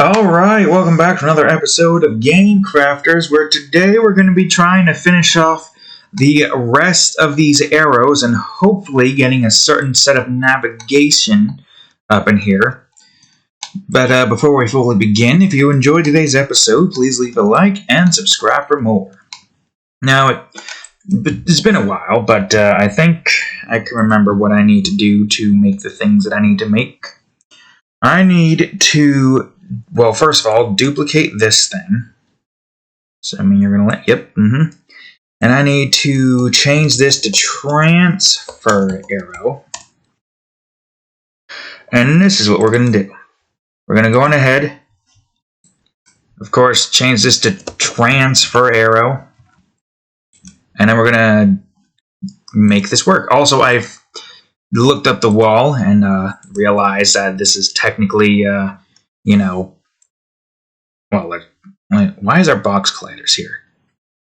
Alright, welcome back to another episode of Game Crafters, where today we're going to be trying to finish off the rest of these arrows and hopefully getting a certain set of navigation up in here. But before we fully begin, if you enjoyed today's episode, please leave a like and subscribe for more. Now, it's been a while, but I think I can remember what I need to do to make the things that I need to make. I need to, well, first of all, duplicate this thing. So, I mean, you're going to let, yep, And I need to change this to transfer arrow. And this is what we're going to do. We're going to go on ahead, of course, change this to transfer arrow. And then we're going to make this work. Also, I've looked up the wall and realized that this is technically, well, why is our box colliders here?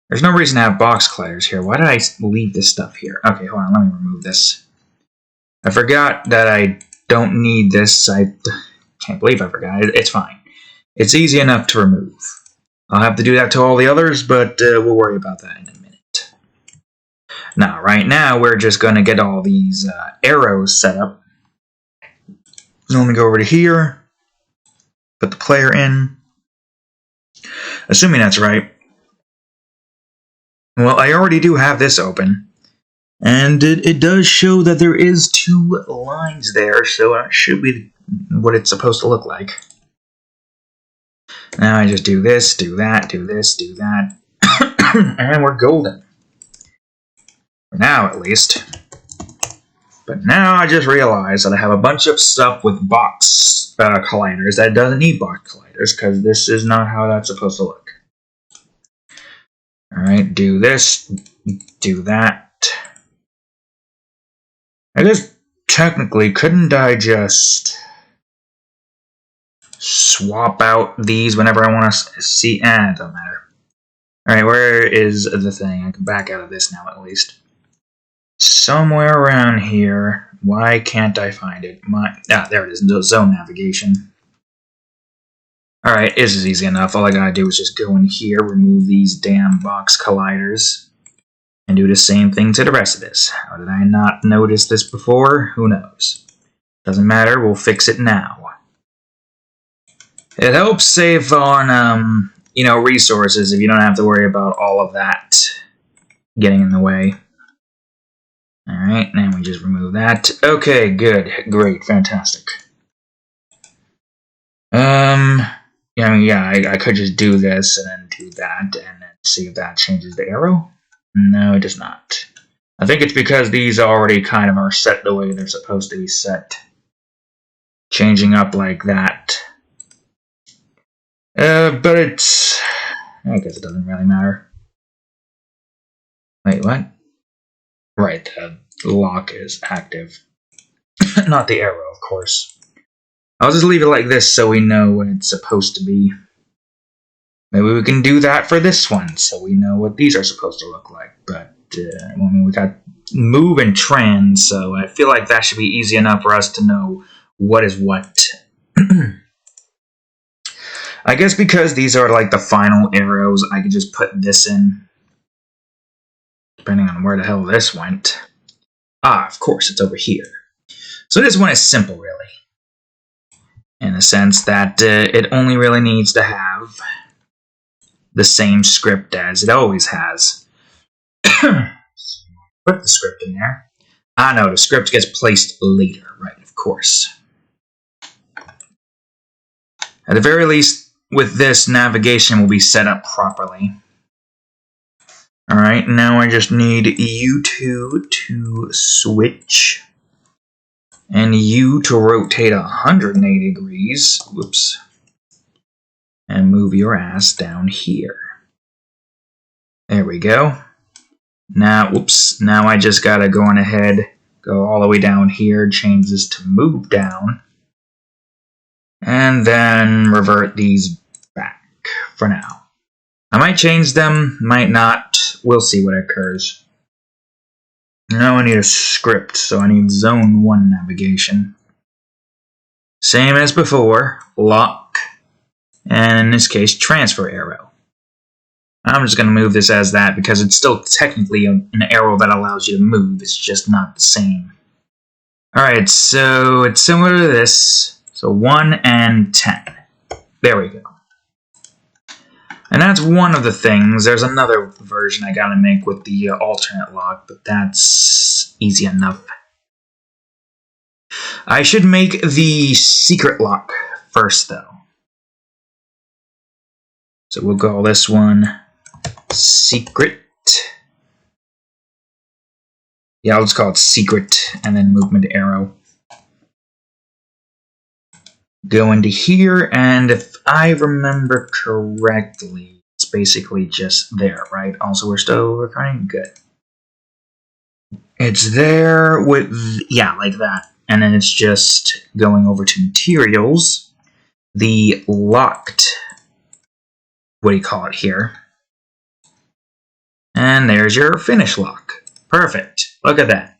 There's no reason to have box colliders here. Why did I leave this stuff here? Okay, hold on, let me remove this. I forgot that I don't need this. I can't believe I forgot. It's fine. It's easy enough to remove. I'll have to do that to all the others, but we'll worry about that in a minute. Now, right now, we're just going to get all these arrows set up. So let me go over to here, put the player in, assuming that's right. Well, I already do have this open, and it does show that there is 2 lines there, so it should be what it's supposed to look like. Now I just do this, do that, do this, do that, and we're golden. For now, at least. But now I just realized that I have a bunch of stuff with box colliders that doesn't need box colliders, because this is not how that's supposed to look. Alright, do this, do that. I guess, technically, couldn't I just swap out these whenever I want to see? It doesn't matter. Alright, where is the thing? I can back out of this now, at least. Somewhere around here. Why can't I find it? There it is. Zone navigation. Alright, this is easy enough. All I gotta do is just go in here, remove these damn box colliders, and do the same thing to the rest of this. How did I not notice this before? Who knows? Doesn't matter, we'll fix it now. It helps save on, resources if you don't have to worry about all of that getting in the way. Alright, now we just remove that. Okay, good, great, fantastic. I could just do this and then do that and then see if that changes the arrow. No, it does not. I think it's because these already kind of are set the way they're supposed to be set. Changing up like that. But it's... I guess it doesn't really matter. Wait, what? Right, the lock is active. Not the arrow, of course. I'll just leave it like this so we know what it's supposed to be. Maybe we can do that for this one so we know what these are supposed to look like. But, we got move and trans, so I feel like that should be easy enough for us to know what is what. I guess because these are like the final arrows, I can just put this in. Depending on where the hell this went. Of course, it's over here. So this one is simple, really. In the sense that it only really needs to have the same script as it always has. Put the script in there. I know, the script gets placed later, right, of course. At the very least, with this, navigation will be set up properly. Alright, now I just need U2 to switch. And U to rotate 180 degrees. Whoops. And move your ass down here. There we go. Now, whoops. Now I just gotta go on ahead, go all the way down here, change this to move down. And then revert these back for now. I might change them, might not. We'll see what occurs. Now I need a script, so I need Zone 1 navigation. Same as before, lock, and in this case, transfer arrow. I'm just going to move this as that because it's still technically an arrow that allows you to move. It's just not the same. Alright, so it's similar to this. So 1 and 10. There we go. And that's one of the things. There's another version I gotta make with the alternate lock, but that's easy enough. I should make the secret lock first, though. So we'll call this one secret. Yeah, let's call it secret, and then movement arrow. Go into here, and if I remember correctly, it's basically just there, right? Also, we're still recording? Good. It's there with, yeah, like that. And then it's just going over to materials, the locked, what do you call it here? And there's your finish lock. Perfect. Look at that.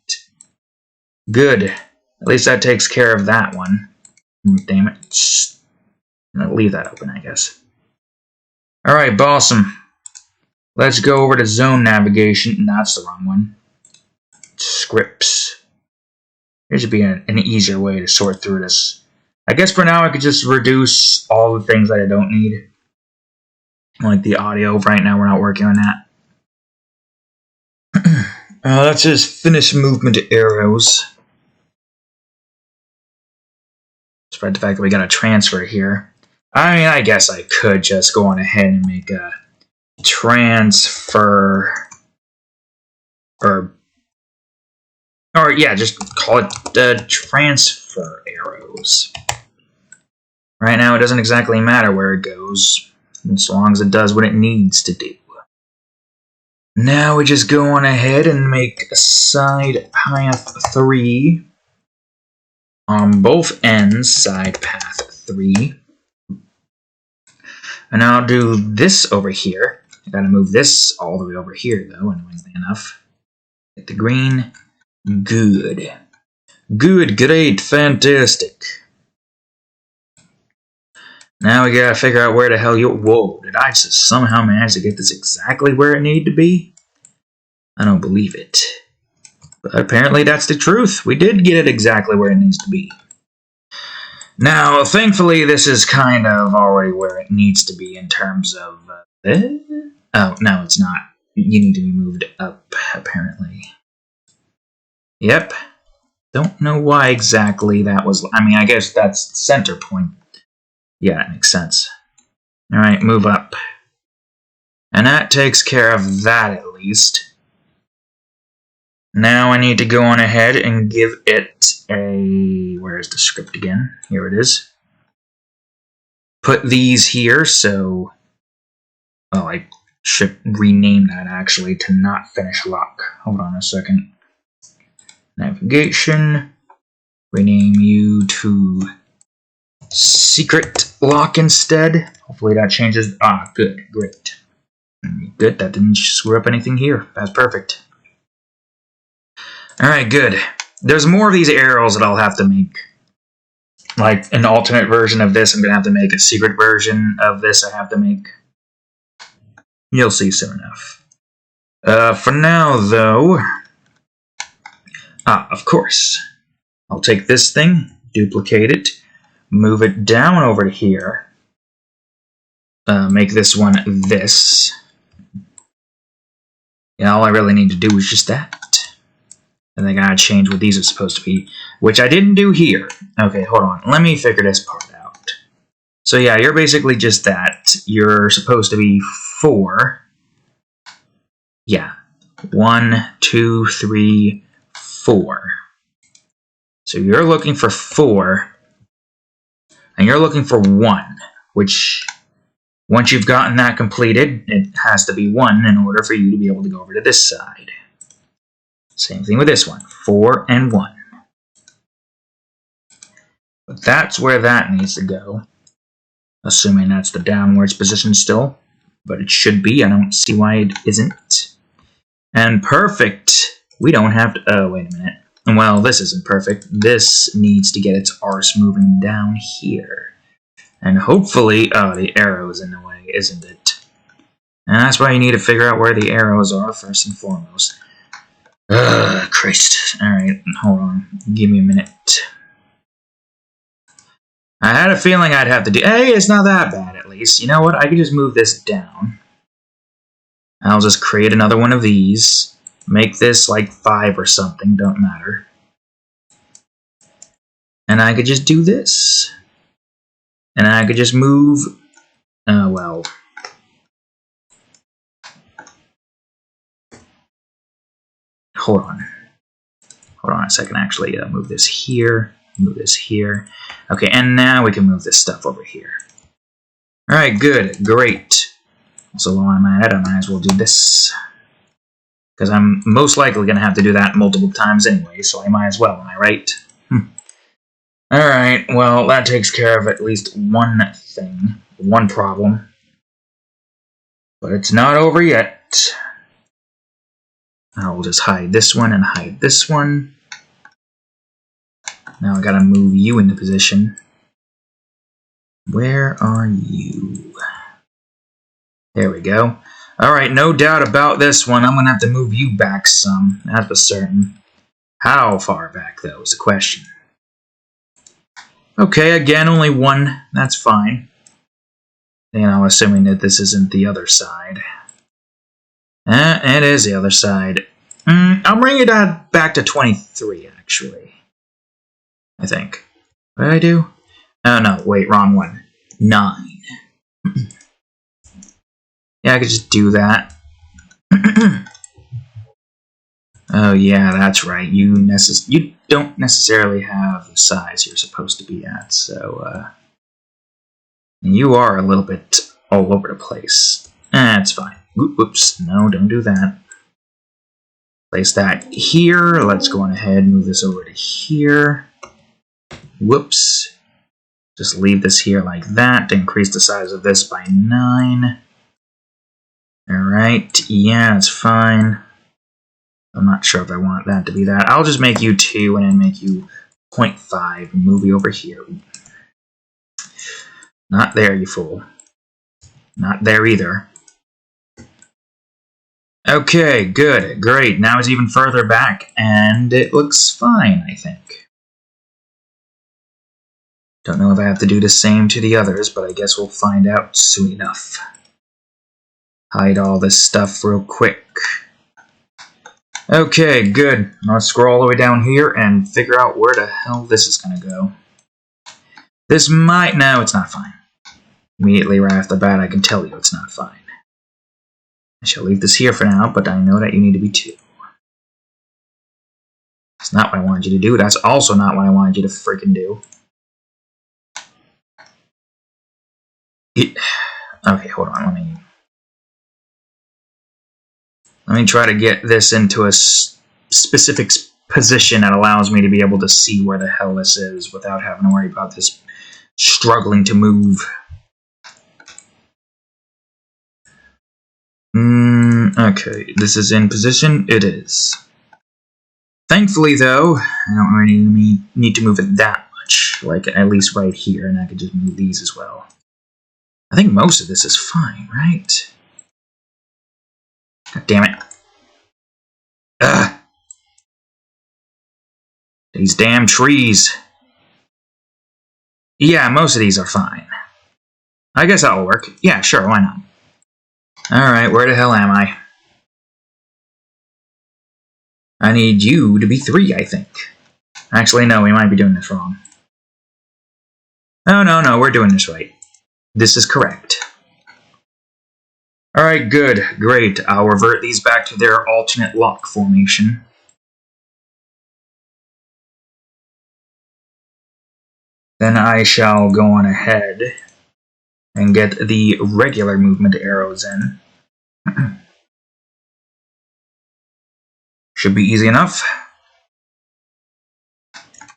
Good. At least that takes care of that one. Damn it. I'm gonna leave that open, I guess. Alright, Bossum. Let's go over to zone navigation. No, that's the wrong one. Scripts. There should be an easier way to sort through this. I guess for now I could just reduce all the things that I don't need. Like the audio. Right now we're not working on that. Let's just finish movement arrows. Despite the fact that we got a transfer here. I mean, I guess I could just go on ahead and make a transfer. Or yeah, just call it transfer arrows. Right now it doesn't exactly matter where it goes, as long as it does what it needs to do. Now we just go on ahead and make a side path 3 on both ends, side path 3. And I'll do this over here. I gotta move this all the way over here though, annoyingly enough. Hit the green. Good. Good, great, fantastic. Now we gotta figure out where the hell you... Whoa, did I just somehow manage to get this exactly where it needed to be? I don't believe it. But apparently that's the truth. We did get it exactly where it needs to be. Now, thankfully, this is kind of already where it needs to be in terms of... Oh, no, it's not. You need to be moved up, apparently. Yep. Don't know why exactly that was... I mean, I guess that's the center point. Yeah, that makes sense. Alright, move up. And that takes care of that, at least. Now I need to go on ahead and give it a... Where's the script again? Here it is. Put these here, so... Well, I should rename that, actually, to not finish lock. Hold on a second. Navigation. Rename you to secret lock instead. Hopefully that changes. Ah, good, great. Good, that didn't screw up anything here. That's perfect. Alright, good. There's more of these arrows that I'll have to make. Like an alternate version of this, I'm going to have to make a secret version of this I have to make. You'll see soon enough. For now, though... of course. I'll take this thing, duplicate it, move it down over to here. Make this one this. Yeah, all I really need to do is just that. And then I gotta change what these are supposed to be, which I didn't do here. Okay, hold on. Let me figure this part out. So yeah, you're basically just that. You're supposed to be 4. Yeah. 1, 2, 3, 4. So you're looking for 4. And you're looking for 1, which... Once you've gotten that completed, it has to be 1 in order for you to be able to go over to this side. Same thing with this one, 4 and 1. But that's where that needs to go. Assuming that's the downwards position still. But it should be, I don't see why it isn't. And perfect! We don't have to, oh, wait a minute. Well, this isn't perfect. This needs to get its arse moving down here. And hopefully, oh, the arrow's in the way, isn't it? And that's why you need to figure out where the arrows are first and foremost. Ugh, Christ. Alright, hold on. Give me a minute. I had a feeling I'd have to do... Hey, it's not that bad, at least. You know what? I could just move this down. I'll just create another one of these. Make this like 5 or something. Don't matter. And I could just do this. And I could just move... well... Hold on. Hold on a second. Actually, move this here. Move this here. Okay, and now we can move this stuff over here. Alright, good. Great. So while I'm at it, I might as well do this. Because I'm most likely going to have to do that multiple times anyway, so I might as well, am I right? Alright, well, that takes care of at least one thing. One problem. But it's not over yet. I'll just hide this one and hide this one. Now I gotta move you into position. Where are you? There we go. Alright, no doubt about this one. I'm gonna have to move you back some. That's for certain. How far back, though, is the question. Okay, again, only one. That's fine. You know, assuming that this isn't the other side. It is the other side. I'll bring it back to 23, actually. I think. What did I do? Oh, no, wait, wrong one. 9. Yeah, I could just do that. Oh, yeah, that's right. You don't necessarily have the size you're supposed to be at, so, you are a little bit all over the place. That's fine. Oops, no, don't do that. Place that here. Let's go on ahead and move this over to here. Whoops. Just leave this here like that to increase the size of this by 9. Alright, yeah, it's fine. I'm not sure if I want that to be that. I'll just make you 2 and then make you 0.5 and move you over here. Not there, you fool. Not there either. Okay, good, great. Now it's even further back, and it looks fine, I think. Don't know if I have to do the same to the others, but I guess we'll find out soon enough. Hide all this stuff real quick. Okay, good. Let's scroll all the way down here and figure out where the hell this is going to go. This might... No, it's not fine. Immediately right off the bat, I can tell you it's not fine. I shall leave this here for now, but I know that you need to be 2. That's not what I wanted you to do. That's also not what I wanted you to freaking do. Okay, hold on. Let me try to get this into a specific position that allows me to be able to see where the hell this is without having to worry about this struggling to move. Okay, this is in position. It is. Thankfully, though, I don't really need to move it that much. Like, at least right here, and I could just move these as well. I think most of this is fine, right? God damn it. Ugh. These damn trees. Yeah, most of these are fine. I guess that'll work. Yeah, sure, why not? Alright, where the hell am I? I need you to be 3, I think. Actually, no, we might be doing this wrong. Oh, no, we're doing this right. This is correct. Alright, good, great. I'll revert these back to their alternate lock formation. Then I shall go on ahead and get the regular movement arrows in. Should be easy enough.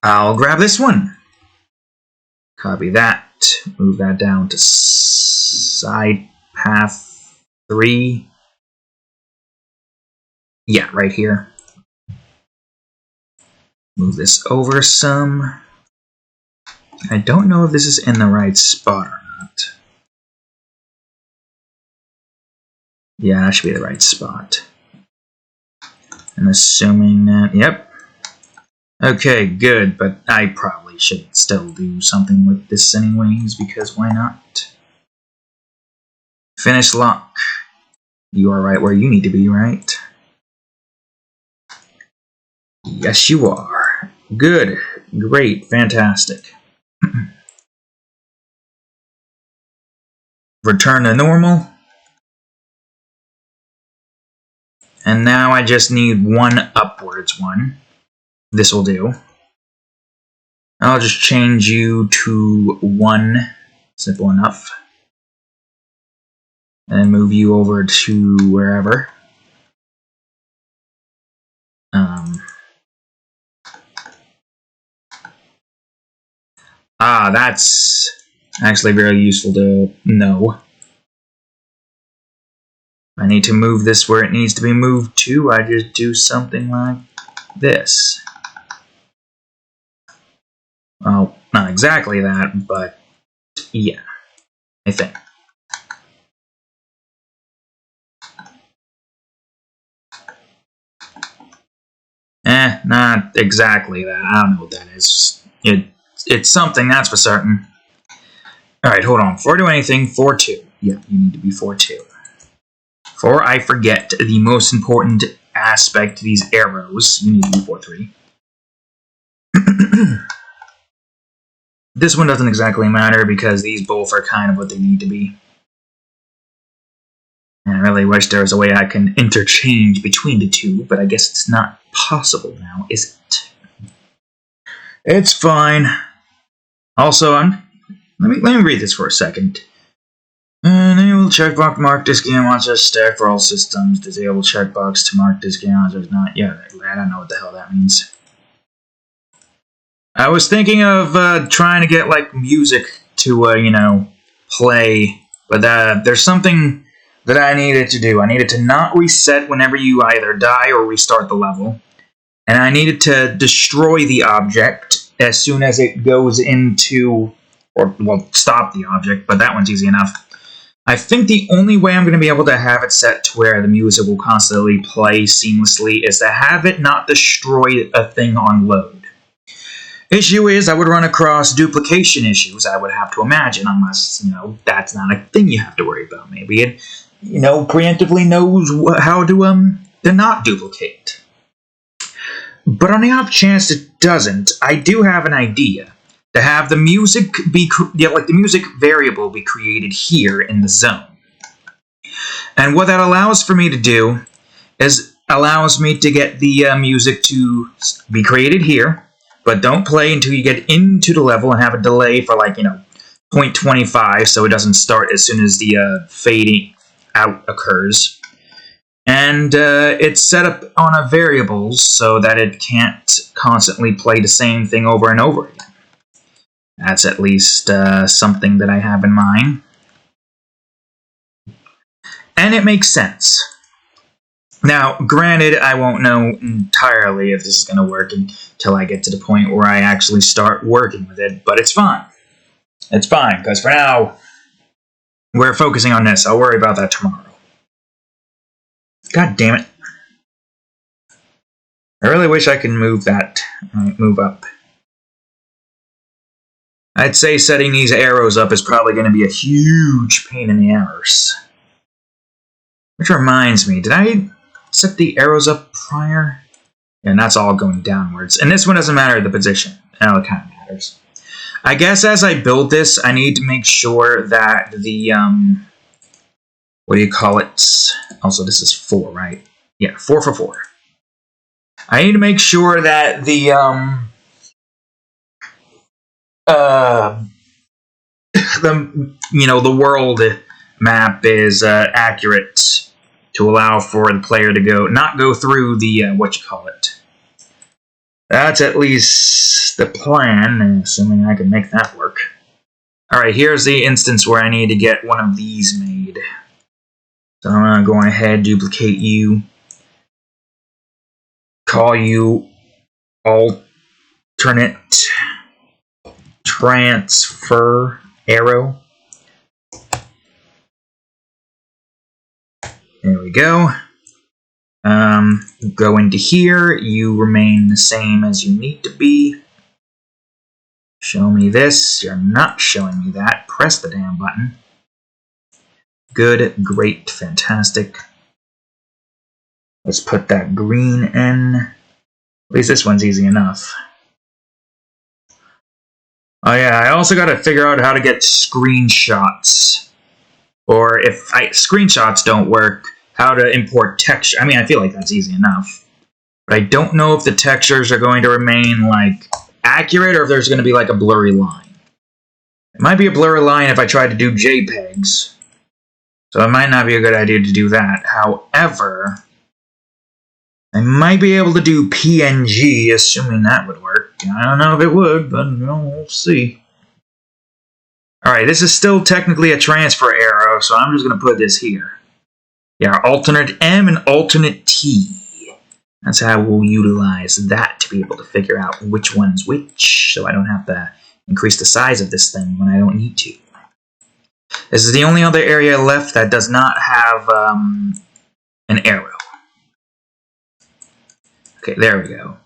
I'll grab this one. Copy that. Move that down to side path 3. Yeah, right here. Move this over some. I don't know if this is in the right spot or not. Yeah, that should be the right spot. I'm assuming that, yep. Okay, good, but I probably should still do something with this anyways, because why not? Finish lock. You are right where you need to be, right? Yes, you are. Good. Great. Fantastic. Return to normal. And now I just need one upwards one. This will do. I'll just change you to 1. Simple enough. And move you over to wherever. That's actually very useful to know. I need to move this where it needs to be moved to. I just do something like this. Well, not exactly that, but yeah, I think. Not exactly that. I don't know what that is. It's something, that's for certain. Alright, hold on. Before I do anything, 4-2. Yeah, you need to be 4-2. Before I forget the most important aspect to these arrows, you need to be 4-3. This one doesn't exactly matter because these both are kind of what they need to be. And I really wish there was a way I can interchange between the two, but I guess it's not possible now, is it? It's fine. Also, let me read this for a second. Enable checkbox mark this game launcher stack for all systems. Disable checkbox to mark this game launcher as not. Yeah, I don't know what the hell that means. I was thinking of trying to get like music to play, but there's something that I needed to do. I needed to not reset whenever you either die or restart the level, and I needed to destroy the object as soon as it goes into, stop the object, but that one's easy enough. I think the only way I'm going to be able to have it set to where the music will constantly play seamlessly is to have it not destroy a thing on load. Issue is, I would run across duplication issues, I would have to imagine, unless, that's not a thing you have to worry about. Maybe it, preemptively knows how to not duplicate. But on the off chance it doesn't, I do have an idea. To have the music the music variable be created here in the zone. And what that allows for me to do is allows me to get the music to be created here, but don't play until you get into the level and have a delay for 0.25 so it doesn't start as soon as the fading out occurs. And it's set up on a variable so that it can't constantly play the same thing over and over again. That's at least something that I have in mind. And it makes sense. Now, granted, I won't know entirely if this is going to work until I get to the point where I actually start working with it, but it's fine. It's fine, because for now, we're focusing on this. I'll worry about that tomorrow. God damn it. I really wish I could move that. Move up. I'd say setting these arrows up is probably going to be a huge pain in the arse. Which reminds me, did I set the arrows up prior? And that's all going downwards. And this one doesn't matter the position. Oh, it kind of matters. I guess as I build this, I need to make sure that the, what do you call it? Also, this is 4, right? Yeah, 4 for 4. I need to make sure that the, the world map is accurate to allow for the player to not go through the, That's at least the plan, assuming I can make that work. Alright, here's the instance where I need to get one of these made. So I'm going to go ahead, duplicate you, call you alternate transfer arrow. There we go. Go into here. You remain the same as you need to be. Show me this. You're not showing me that. Press the damn button. Good, great, fantastic. Let's put that green in. At least this one's easy enough. Oh yeah, I also got to figure out how to get screenshots. Or if screenshots don't work, how to import texture. I mean, I feel like that's easy enough. But I don't know if the textures are going to remain, like, accurate or if there's going to be, like, a blurry line. It might be a blurry line if I try to do JPEGs. So it might not be a good idea to do that. However, I might be able to do PNG, assuming that would work. I don't know if it would, but we'll see. Alright, this is still technically a transfer arrow, so I'm just going to put this here. Yeah, alternate M and alternate T. That's how we'll utilize that to be able to figure out which one's which, so I don't have to increase the size of this thing when I don't need to. This is the only other area left that does not have an arrow. Okay, there we go.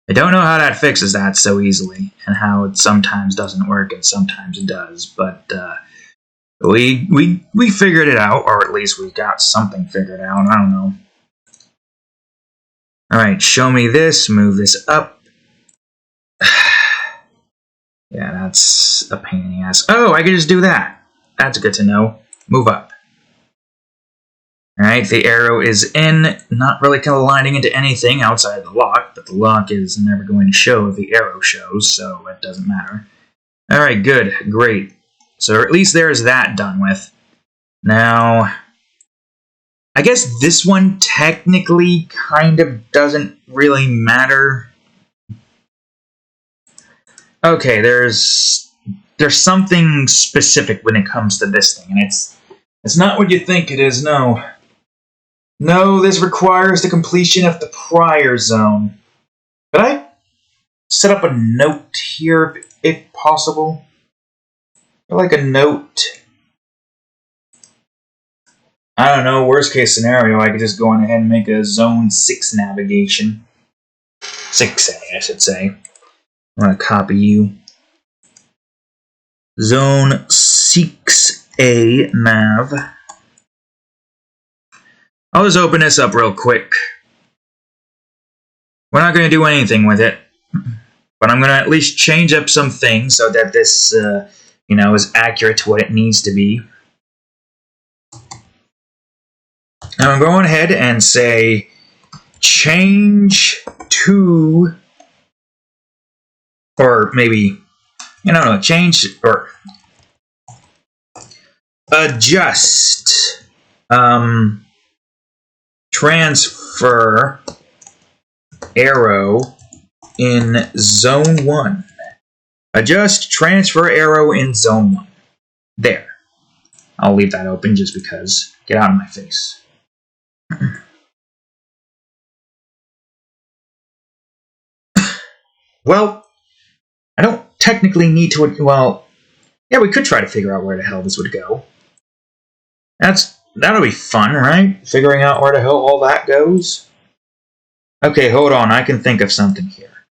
I don't know how that fixes that so easily, and how it sometimes doesn't work and sometimes it does, but we figured it out, or at least we got something figured out. I don't know. Alright, show me this, move this up. Yeah, that's a pain in the ass. Oh, I can just do that. That's good to know. Move up. Alright, the arrow is in, not really colliding into anything outside of the lock, but the lock is never going to show if the arrow shows, so it doesn't matter. Alright, good, great. So at least there's that done with. Now, I guess this one technically kind of doesn't really matter. Okay, there's something specific when it comes to this thing, and it's not what you think it is, no. No, this requires the completion of the prior zone. Could I set up a note here, if possible? Like a note. I don't know, worst case scenario, I could just go on ahead and make a Zone 6 navigation. 6A, I should say. I'm going to copy you. Zone 6A nav. I'll just open this up real quick. We're not going to do anything with it, but I'm going to at least change up some things so that this, is accurate to what it needs to be. Now I'm going ahead and say change to, or maybe, change or adjust. Transfer arrow in zone 1. Adjust transfer arrow in zone 1. There. I'll leave that open just because. Get out of my face. Well, I don't technically need to. Well, yeah, we could try to figure out where the hell this would go. That'll be fun, right? Figuring out where the hell all that goes. Okay, hold on. I can think of something here.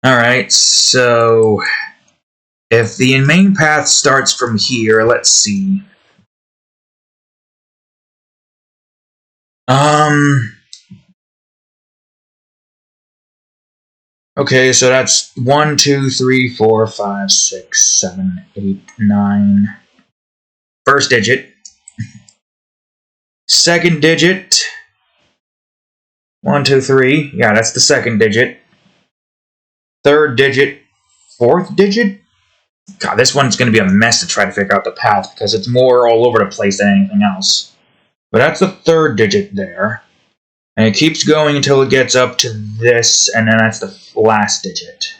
Alright, so if the main path starts from here, let's see. Okay, so that's 1, 2, 3, 4, 5, 6, 7, 8, 9. First digit. Second digit. 1, 2, 3. Yeah, that's the second digit. Third digit. Fourth digit? God, this one's going to be a mess to try to figure out the path because it's more all over the place than anything else. But that's the third digit there. And it keeps going until it gets up to this, and then that's the last digit.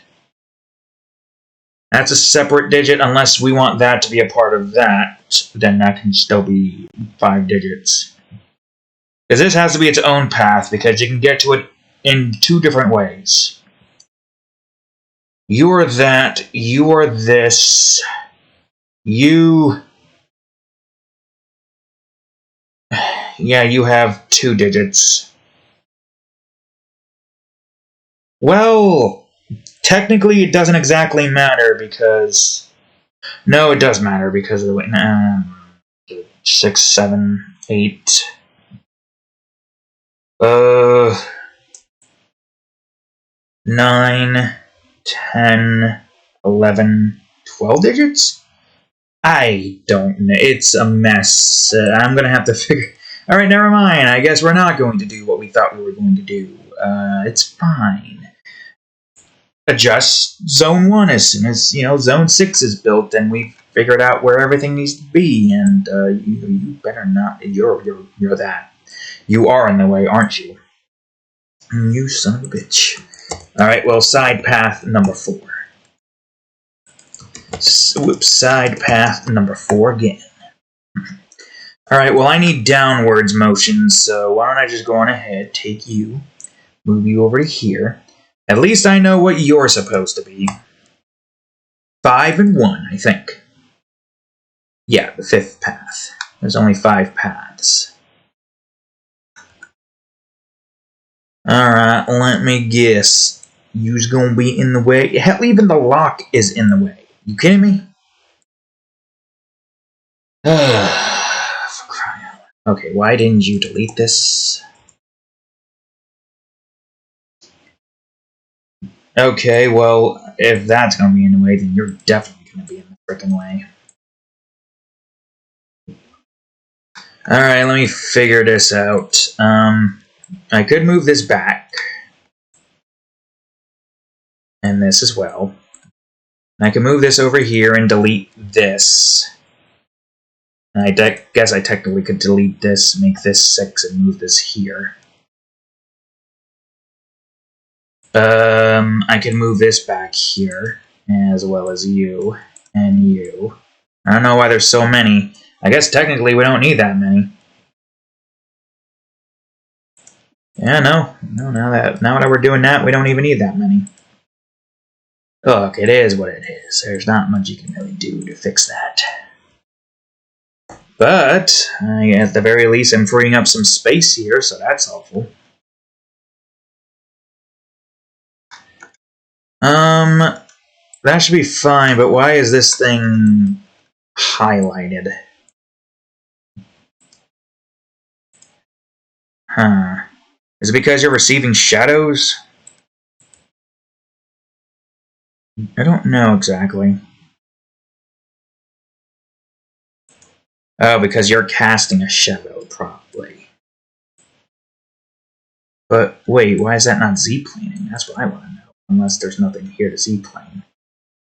That's a separate digit unless we want that to be a part of that. Then that can still be 5 digits. Because this has to be its own path, because you can get to it in 2 different ways. You're that. You are this. You... Yeah, you have 2 digits. Well, technically it doesn't exactly matter because... No, it does matter because of the way... 6, 7, 8... 9, 10, 11, 12 digits? I don't know. It's a mess. I'm going to have to figure... Alright, never mind. I guess we're not going to do what we thought we were going to do. It's fine. Adjust Zone 1 as soon as, Zone 6 is built and we've figured out where everything needs to be. And you better not... You're that. You are in the way, aren't you? You son of a bitch. Alright, well, side path number 4. Whoops, side path number 4 again. Alright, well, I need downwards motions, so why don't I just go on ahead, take you, move you over to here. At least I know what you're supposed to be. 5 and 1, I think. Yeah, the 5th path. There's only 5 paths. Alright, let me guess. You's gonna be in the way. Hell, even the lock is in the way. You kidding me? For crying out loud. Okay, why didn't you delete this? Okay, well, if that's gonna be in the way, then you're definitely gonna be in the frickin' way. Alright, let me figure this out. I could move this back. And this as well. And I can move this over here and delete this. And I guess I technically could delete this, make this 6, and move this here. I can move this back here, as well as you, and you. I don't know why there's so many. I guess technically we don't need that many. Yeah, no, now that we're doing that, we don't even need that many. Look, it is what it is. There's not much you can really do to fix that. But, at the very least, I'm freeing up some space here, so that's helpful. That should be fine, but why is this thing highlighted? Huh. Is it because you're receiving shadows? I don't know exactly. Oh, because you're casting a shadow, probably. But wait, why is that not Z-planing? That's what I want to know. Unless there's nothing here to Z-plane.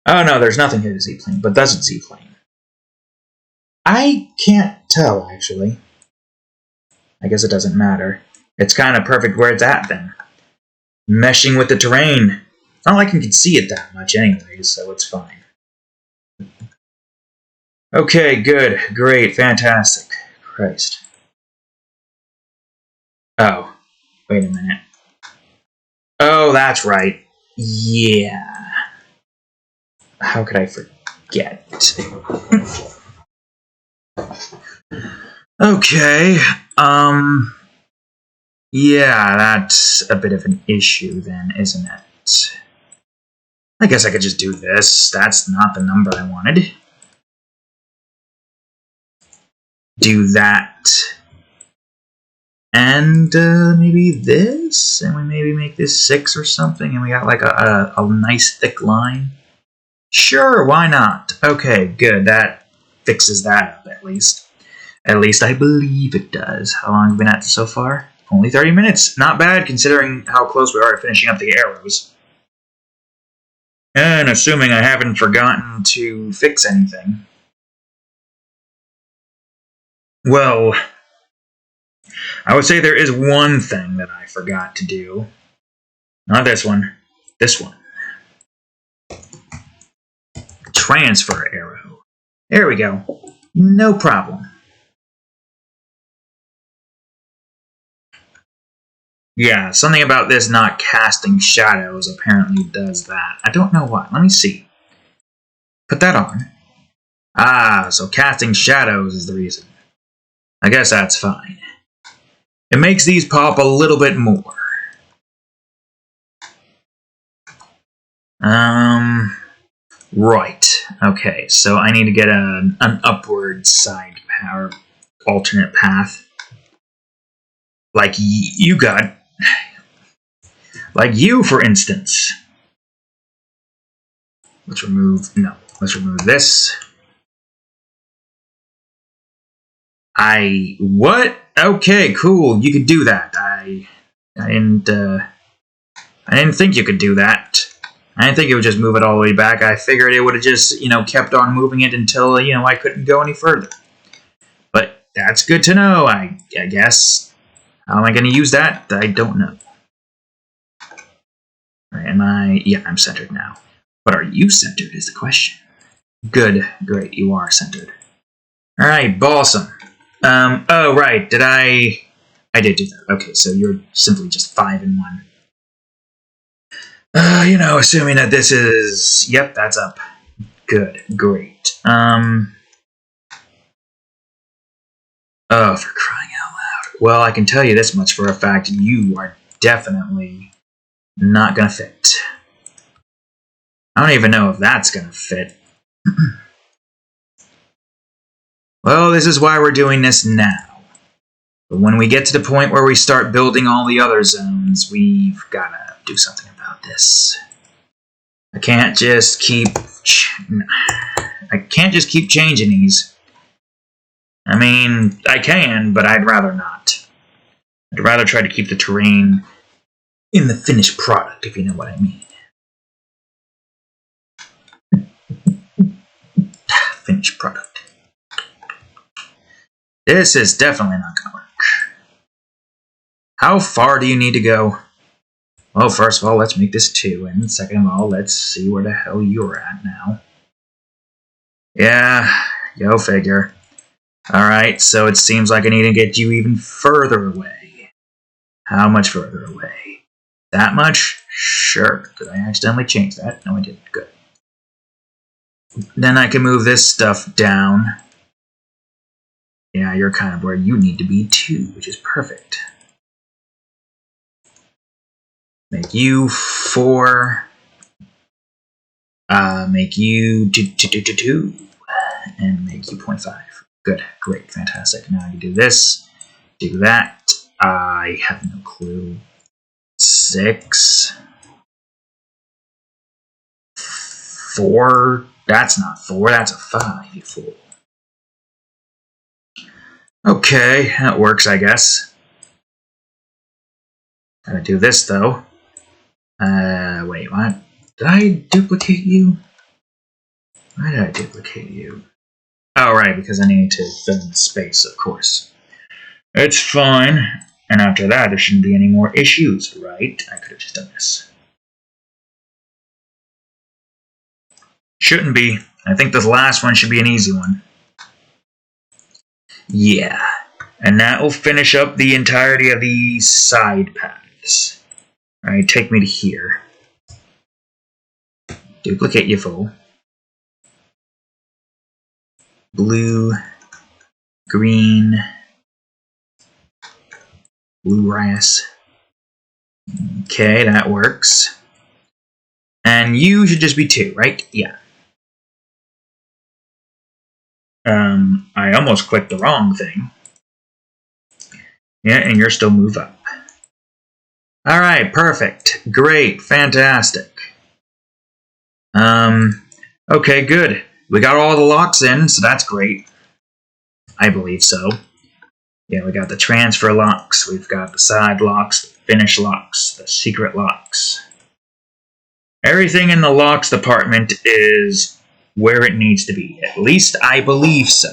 Oh no, there's nothing here to Z-plane, but doesn't Z-plane. I can't tell, actually. I guess it doesn't matter. It's kind of perfect where it's at, then. Meshing with the terrain. It's not like you can see it that much anyways, so it's fine. Okay, good, great, fantastic. Christ. Oh, wait a minute. Oh, that's right. Yeah. How could I forget? Okay, yeah, that's a bit of an issue then, isn't it? I guess I could just do this. That's not the number I wanted. Do that. And maybe this? And we maybe make this 6 or something, and we got like a nice thick line. Sure, why not? Okay, good. That fixes that up, at least. At least I believe it does. How long have we been at this so far? Only 30 minutes. Not bad, considering how close we are to finishing up the arrows. And assuming I haven't forgotten to fix anything. Well, I would say there is one thing that I forgot to do. Not this one. This one. Transfer arrow. There we go. No problem. Yeah, something about this not casting shadows apparently does that. I don't know why. Let me see. Put that on. Ah, so casting shadows is the reason. I guess that's fine. It makes these pop a little bit more. Right. Okay, so I need to get an upward side power alternate path. Like you got. Like you, for instance. Let's remove this. What? Okay, cool. You could do that. I didn't think you could do that. I didn't think it would just move it all the way back. I figured it would have just, kept on moving it until, I couldn't go any further. But that's good to know, I guess. How am I going to use that? I don't know. Am I? Yeah, I'm centered now. But are you centered is the question. Good. Great, you are centered. Alright, balsam. Oh, right, I did do that. Okay, so you're simply just 5 in 1. Assuming that this is... Yep, that's up. Good, great. Oh, for crying out loud. Well, I can tell you this much for a fact. You are definitely not gonna fit. I don't even know if that's gonna fit. Well, this is why we're doing this now. But when we get to the point where we start building all the other zones, we've gotta do something about this. I can't just keep changing these. I mean, I can, but I'd rather not. I'd rather try to keep the terrain in the finished product, if you know what I mean. Finished product. This is definitely not going to work. How far do you need to go? Well, first of all, let's make this 2, and second of all, let's see where the hell you're at now. Yeah, go figure. Alright, so it seems like I need to get you even further away. How much further away? That much? Sure. Did I accidentally change that? No, I didn't. Good. Then I can move this stuff down. Yeah, you're kind of where you need to be too, which is perfect. Make you 4. Make you 2. And make you 0.5. Good, great, fantastic. Now I can do this, do that. I have no clue. 6. 4. That's not 4, that's a 5, you fool. Okay, that works, I guess. Gotta do this, though. Wait, what? Did I duplicate you? Why did I duplicate you? Oh, right, because I need to fill in space, of course. It's fine. And after that, there shouldn't be any more issues, right? I could have just done this. Shouldn't be. I think this last one should be an easy one. Yeah. And that will finish up the entirety of the side paths. Alright, take me to here. Duplicate, you fool. Blue, green, blue rice. Okay, that works. And you should just be 2, right? Yeah. I almost clicked the wrong thing. Yeah, and you're still move up. Alright, perfect. Great, fantastic. Okay, good. We got all the locks in, so that's great. I believe so. Yeah, we got the transfer locks, we've got the side locks, the finish locks, the secret locks. Everything in the locks department is where it needs to be. At least I believe so.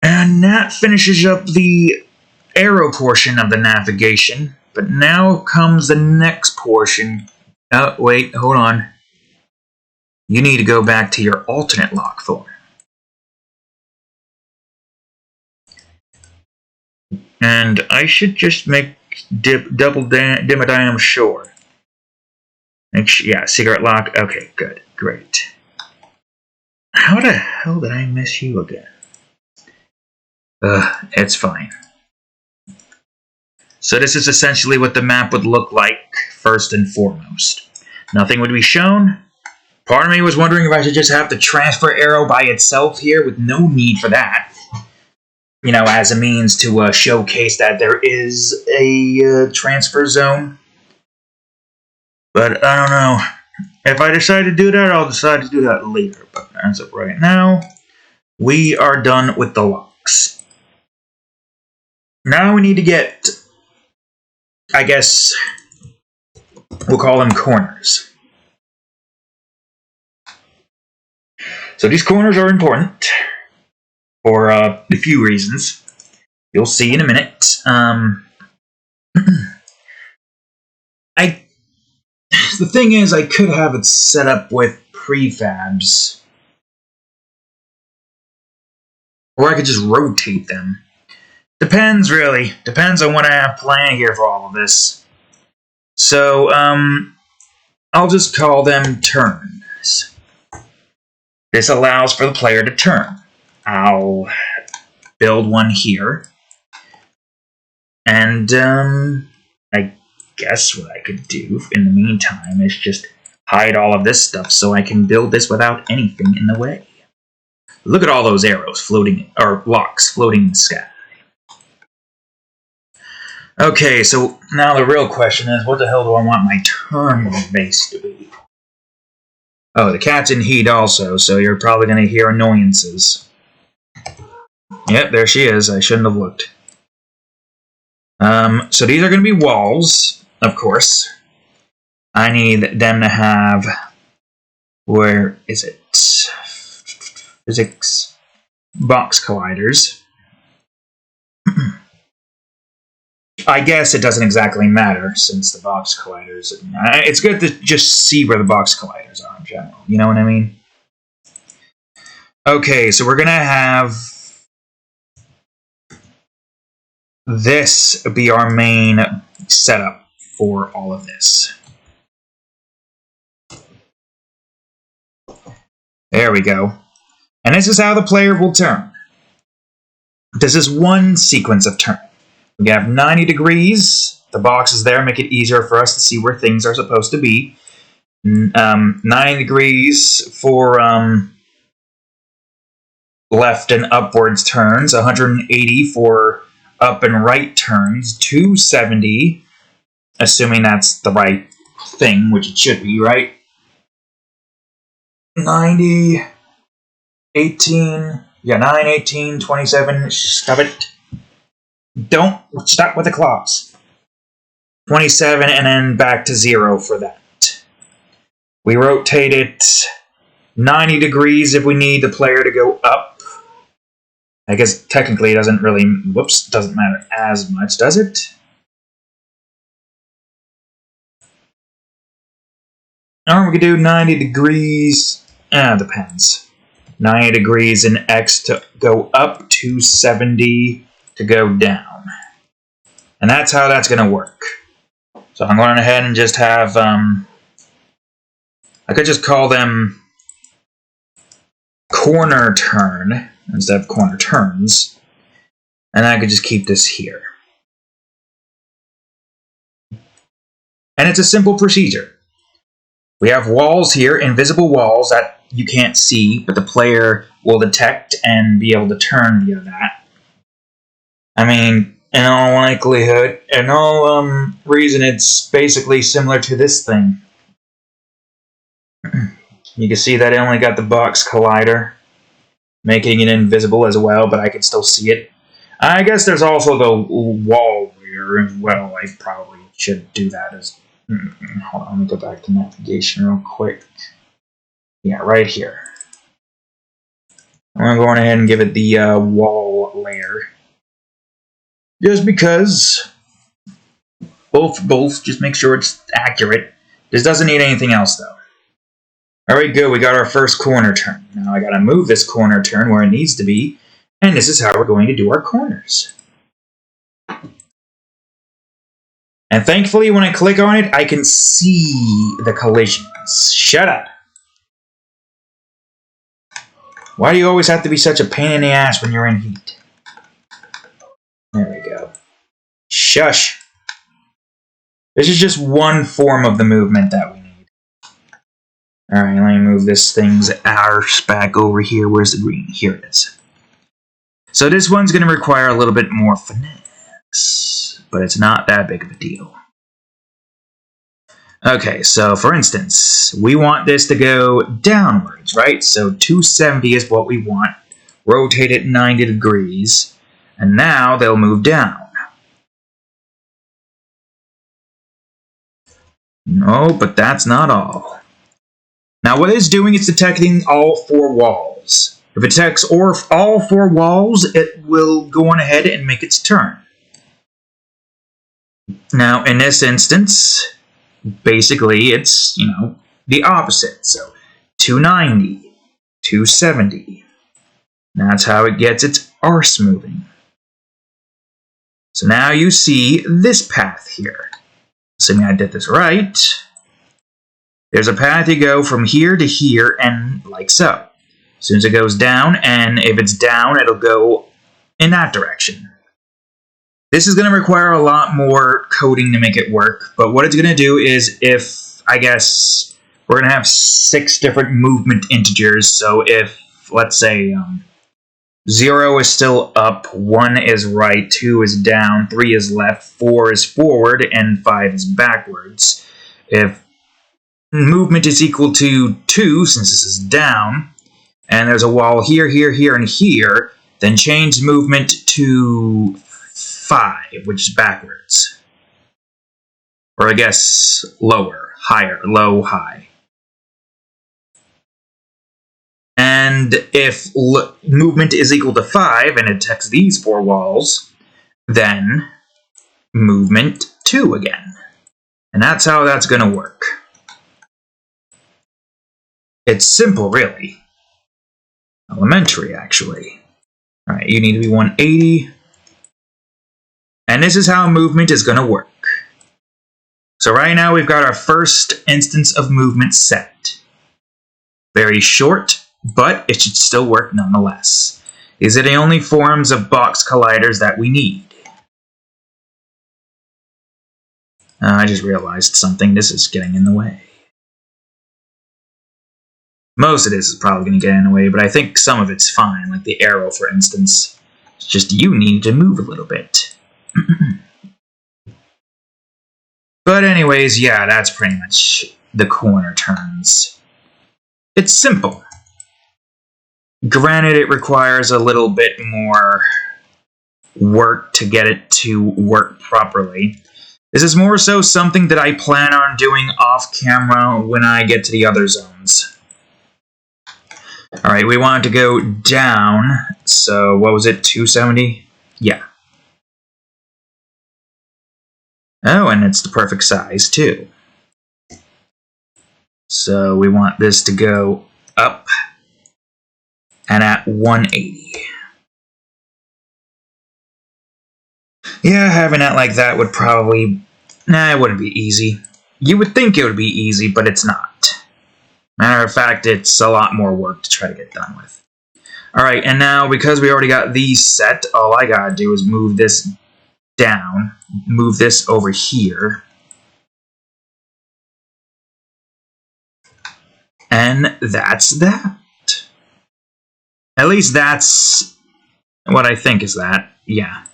And that finishes up the arrow portion of the navigation. But now comes the next portion. Oh, wait, hold on. You need to go back to your alternate lock form. And I should just make double Dimmadime sure. Yeah, secret lock. Okay, good. Great. How the hell did I miss you again? It's fine. So this is essentially what the map would look like, first and foremost. Nothing would be shown. Part of me was wondering if I should just have the transfer arrow by itself here with no need for that. You know, as a means to showcase that there is a transfer zone. But I don't know. If I decide to do that, I'll decide to do that later. But as of right now, we are done with the locks. Now we need to get, I guess, we'll call them corners. So these corners are important for a few reasons. You'll see in a minute. The thing is, I could have it set up with prefabs. Or I could just rotate them. Depends, really. Depends on what I have planned here for all of this. So, I'll just call them turns. This allows for the player to turn. I'll build one here. And, I guess what I could do in the meantime is just hide all of this stuff so I can build this without anything in the way. Look at all those arrows floating, or locks floating in the sky. Okay, so now the real question is, what the hell do I want my turn base to be? Oh, the cat's in heat also, so you're probably going to hear annoyances. Yep, there she is. I shouldn't have looked. So these are going to be walls. Of course, I need them to have, where is it? Physics box colliders. I guess it doesn't exactly matter since the box colliders. It's good to just see where the box colliders are in general. You know what I mean? Okay, so we're going to have this be our main setup for all of this. There we go. And this is how the player will turn. This is one sequence of turn. We have 90 degrees. The boxes there make it easier for us to see where things are supposed to be. 90 degrees for left and upwards turns. 180 for up and right turns. 270, assuming that's the right thing, which it should be, right? 90, 18, yeah, 9, 18, 27, stop it. Don't stop with the claws. 27 and then back to 0 for that. We rotate it 90 degrees if we need the player to go up. I guess technically it doesn't really, doesn't matter as much, does it? Or we could do 90 degrees, depends. 90 degrees in X to go up, 270 to go down. And that's how that's going to work. So I'm going ahead and just have, I could just call them corner turn instead of corner turns. And I could just keep this here. And it's a simple procedure. We have walls here, invisible walls that you can't see, but the player will detect and be able to turn via that. I mean, in all likelihood, in all reason, it's basically similar to this thing. You can see that I only got the box collider, making it invisible as well, but I can still see it. I guess there's also the wall rear as well. I probably should do that as... Hold on, let me go back to navigation real quick. Yeah, right here. I'm going ahead and give it the wall layer. Just because. Both, just make sure it's accurate. This doesn't need anything else, though. Alright, good, we got our first corner turn. Now I gotta move this corner turn where it needs to be, and this is how we're going to do our corners. And thankfully, when I click on it, I can see the collisions. Shut up. Why do you always have to be such a pain in the ass when you're in heat? There we go. Shush. This is just one form of the movement that we need. Alright, let me move this thing's arse back over here. Where's the green? Here it is. So this one's going to require a little bit more finesse, but it's not that big of a deal. Okay, so for instance, we want this to go downwards, right? So 270 is what we want. Rotate it 90 degrees, and now they'll move down. No, but that's not all. Now what it's doing is detecting all four walls. If it detects all four walls, it will go on ahead and make its turn. Now in this instance, basically it's, the opposite. So 290, 270. That's how it gets its arse moving. So now you see this path here. Assuming I did this right, there's a path you go from here to here, and like so. As soon as it goes down, and if it's down, it'll go in that direction. This is going to require a lot more coding to make it work, but what it's going to do is if, I guess, we're going to have 6 different movement integers, so if, let's say, 0 is still up, 1 is right, 2 is down, 3 is left, 4 is forward, and 5 is backwards. If movement is equal to 2, since this is down, and there's a wall here, here, here, and here, then change movement to 5, which is backwards. Or I guess lower, higher, low, high. And if movement is equal to 5 and it detects these 4 walls, then movement 2 again. And that's how that's going to work. It's simple, really. Elementary, actually. Alright, you need to be 180. And this is how movement is going to work. So right now we've got our first instance of movement set. Very short, but it should still work nonetheless. These are the only forms of box colliders that we need. I just realized something. This is getting in the way. Most of this is probably going to get in the way, but I think some of it's fine, like the arrow, for instance. It's just you need to move a little bit. But anyways, yeah, that's pretty much the corner turns. It's simple. Granted, it requires a little bit more work to get it to work properly. This is more so something that I plan on doing off camera when I get to the other zones. Alright, we want it to go down, so what was it, 270? Yeah. Oh, and it's the perfect size, too. So we want this to go up and at 180. Yeah, having it like that would probably... Nah, it wouldn't be easy. You would think it would be easy, but it's not. Matter of fact, it's a lot more work to try to get done with. Alright, and now, because we already got these set, all I gotta do is move this down, move this over here, and that's that. At least that's what I think is that, yeah.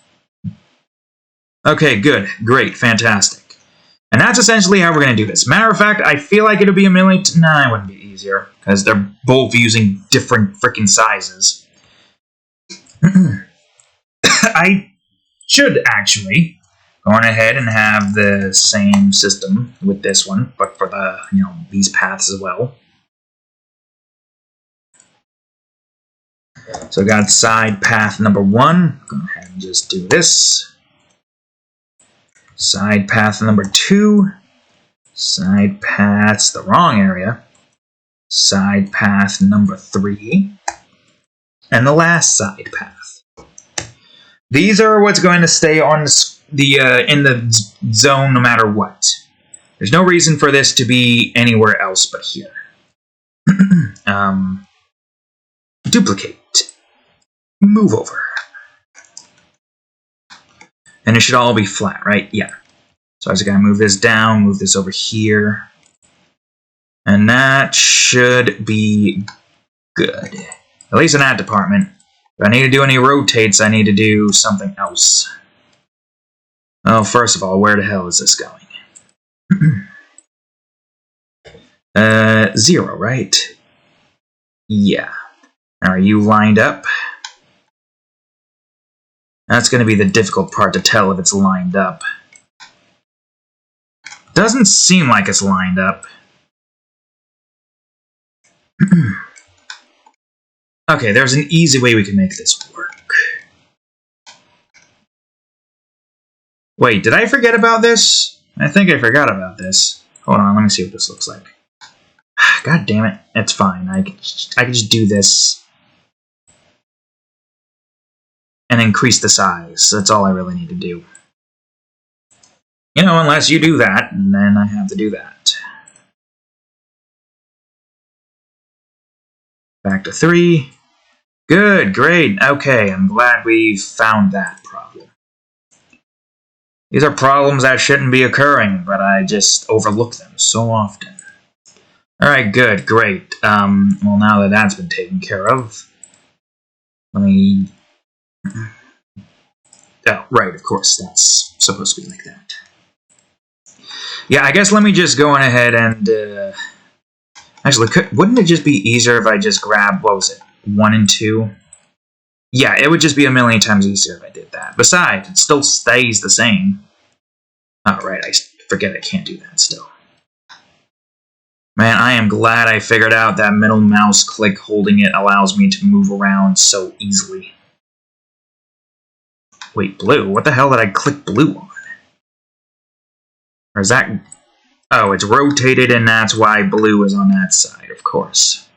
Okay, good, great, fantastic. And that's essentially how we're going to do this. Matter of fact, I feel like it'll be a million... Nah, it wouldn't be easier, because they're both using different freaking sizes. I should actually go on ahead and have the same system with this one, but for the, these paths as well. So I got side path number 1. Go ahead and just do this. Side path number 2. Side path's the wrong area. Side path number 3. And the last side path. These are what's going to stay on the in the zone no matter what. There's no reason for this to be anywhere else but here. Duplicate. Move over. And it should all be flat, right? Yeah. So I was going to move this down, move this over here. And that should be good. At least in that department. If I need to do any rotates, I need to do something else. Well, first of all, where the hell is this going? 0, right? Yeah. Now, are you lined up? That's going to be the difficult part to tell if it's lined up. Doesn't seem like it's lined up. Okay, there's an easy way we can make this work. Wait, did I forget about this? I think I forgot about this. Hold on, let me see what this looks like. God damn it, it's fine. I can just do this. And increase the size. That's all I really need to do. You know, unless you do that, and then I have to do that. Back to 3. Good, great. Okay, I'm glad we found that problem. These are problems that shouldn't be occurring, but I just overlook them so often. Alright, good, great. Well, now that that's been taken care of, let me... Oh, right, of course, that's supposed to be like that. Yeah, I guess let me just go on ahead and... Actually, wouldn't it just be easier if I just grabbed, what was it, 1 and 2? Yeah, it would just be a million times easier if I did that. Besides, it still stays the same. Oh, right, I forget I can't do that still. Man, I am glad I figured out that middle mouse click holding it allows me to move around so easily. Wait, blue? What the hell did I click blue on? Or is that... Oh, it's rotated and that's why blue is on that side, of course.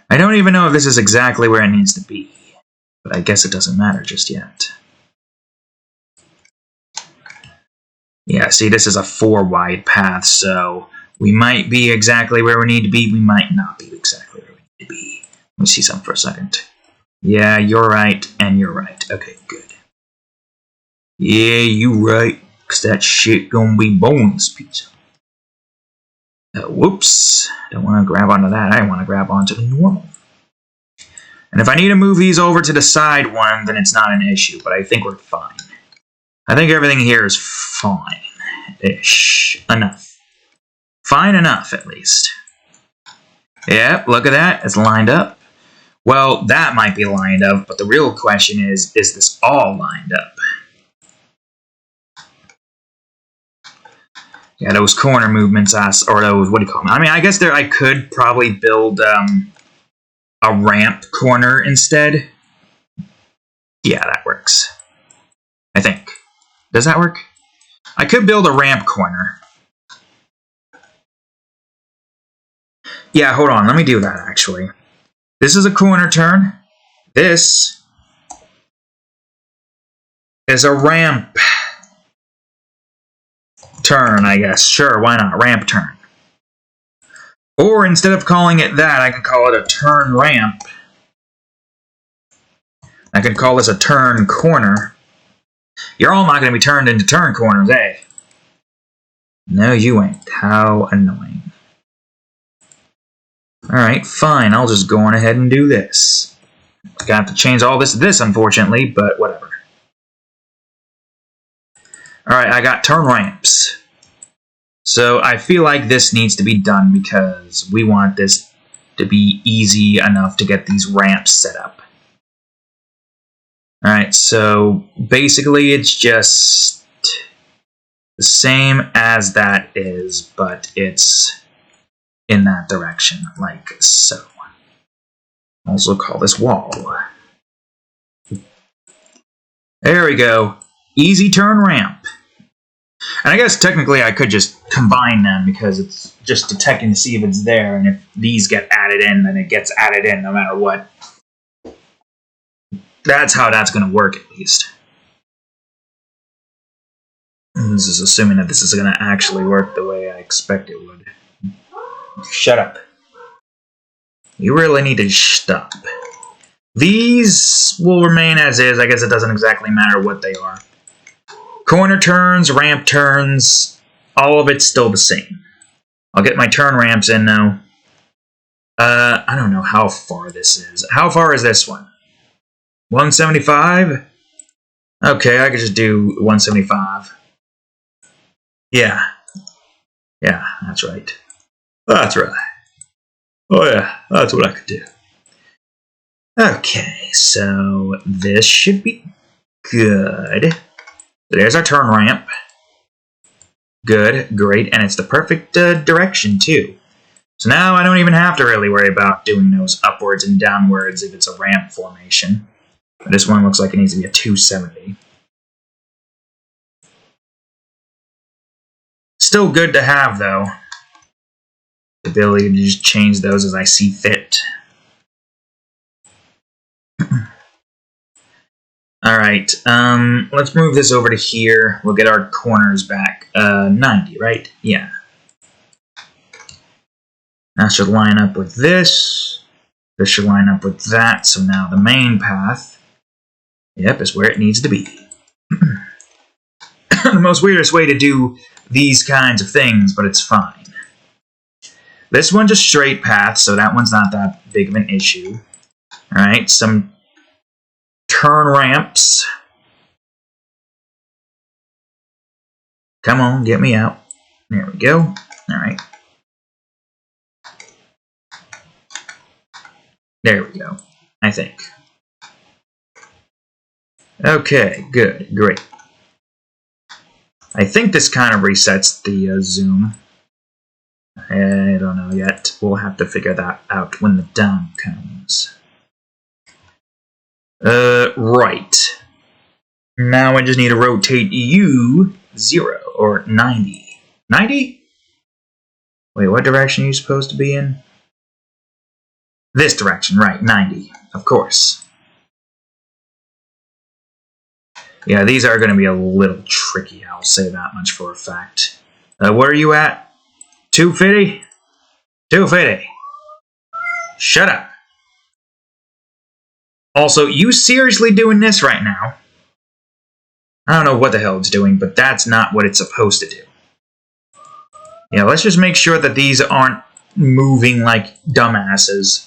I don't even know if this is exactly where it needs to be. But I guess it doesn't matter just yet. Yeah, see, this is a 4 wide path, so... We might be exactly where we need to be. We might not be exactly where we need to be. Let me see something for a second. Yeah, you're right, and you're right. Okay, good. Yeah, you right. Because that shit gonna be bonus pizza. Whoops. Don't want to grab onto that. I want to grab onto the normal. And if I need to move these over to the side one, then it's not an issue. But I think we're fine. I think everything here is fine-ish. Enough. Fine enough, at least. Yep, look at that. It's lined up. Well, that might be lined up, but the real question is this all lined up? Yeah, those corner movements, or those, what do you call them? I mean, I guess I could probably build a ramp corner instead. Yeah, that works. I think. Does that work? I could build a ramp corner. Yeah, hold on. Let me do that, actually. This is a corner turn. This is a ramp turn, I guess. Sure, why not? Ramp turn. Or instead of calling it that, I can call it a turn ramp. I could call this a turn corner. You're all not going to be turned into turn corners, eh? No, you ain't. How annoying. Alright, fine. I'll just go on ahead and do this. Got to change all this to this, unfortunately, but whatever. Alright, I got turn ramps. So I feel like this needs to be done because we want this to be easy enough to get these ramps set up. Alright, so basically it's just the same as that is, but it's in that direction, like so. Also call this wall. There we go. Easy turn ramp. And I guess technically I could just combine them because it's just detecting to see if it's there, and if these get added in, then it gets added in no matter what. That's how that's going to work, at least. This is assuming that this is going to actually work the way I expect it would. Shut up. You really need to stop. These will remain as is. I guess it doesn't exactly matter what they are. Corner turns, ramp turns, all of it's still the same. I'll get my turn ramps in now. I don't know how far this is. How far is this one? 175? Okay, I could just do 175. Yeah. Yeah, that's right. That's right. Oh yeah, that's what I could do. Okay, so this should be good. There's our turn ramp. Good, great, and it's the perfect direction too. So now I don't even have to really worry about doing those upwards and downwards if it's a ramp formation. This one looks like it needs to be a 270. Still good to have, though. The ability to just change those as I see fit. Alright, let's move this over to here. We'll get our corners back. 90, right? Yeah. That should line up with this. This should line up with that. So now the main path, yep, is where it needs to be. The most weirdest way to do these kinds of things, but it's fine. This one's a straight path, so that one's not that big of an issue. Alright, some turn ramps. Come on, get me out. There we go. Alright. There we go, I think. Okay, good, great. I think this kind of resets the zoom. I don't know yet. We'll have to figure that out when the down comes. Right. Now I just need to rotate you 0 or 90. 90? Wait, what direction are you supposed to be in? This direction, right, 90, of course. Yeah, these are going to be a little tricky, I'll say that much for a fact. Where are you at? 250? 250. Shut up. Also, you seriously doing this right now? I don't know what the hell it's doing, but that's not what it's supposed to do. Yeah, let's just make sure that these aren't moving like dumbasses.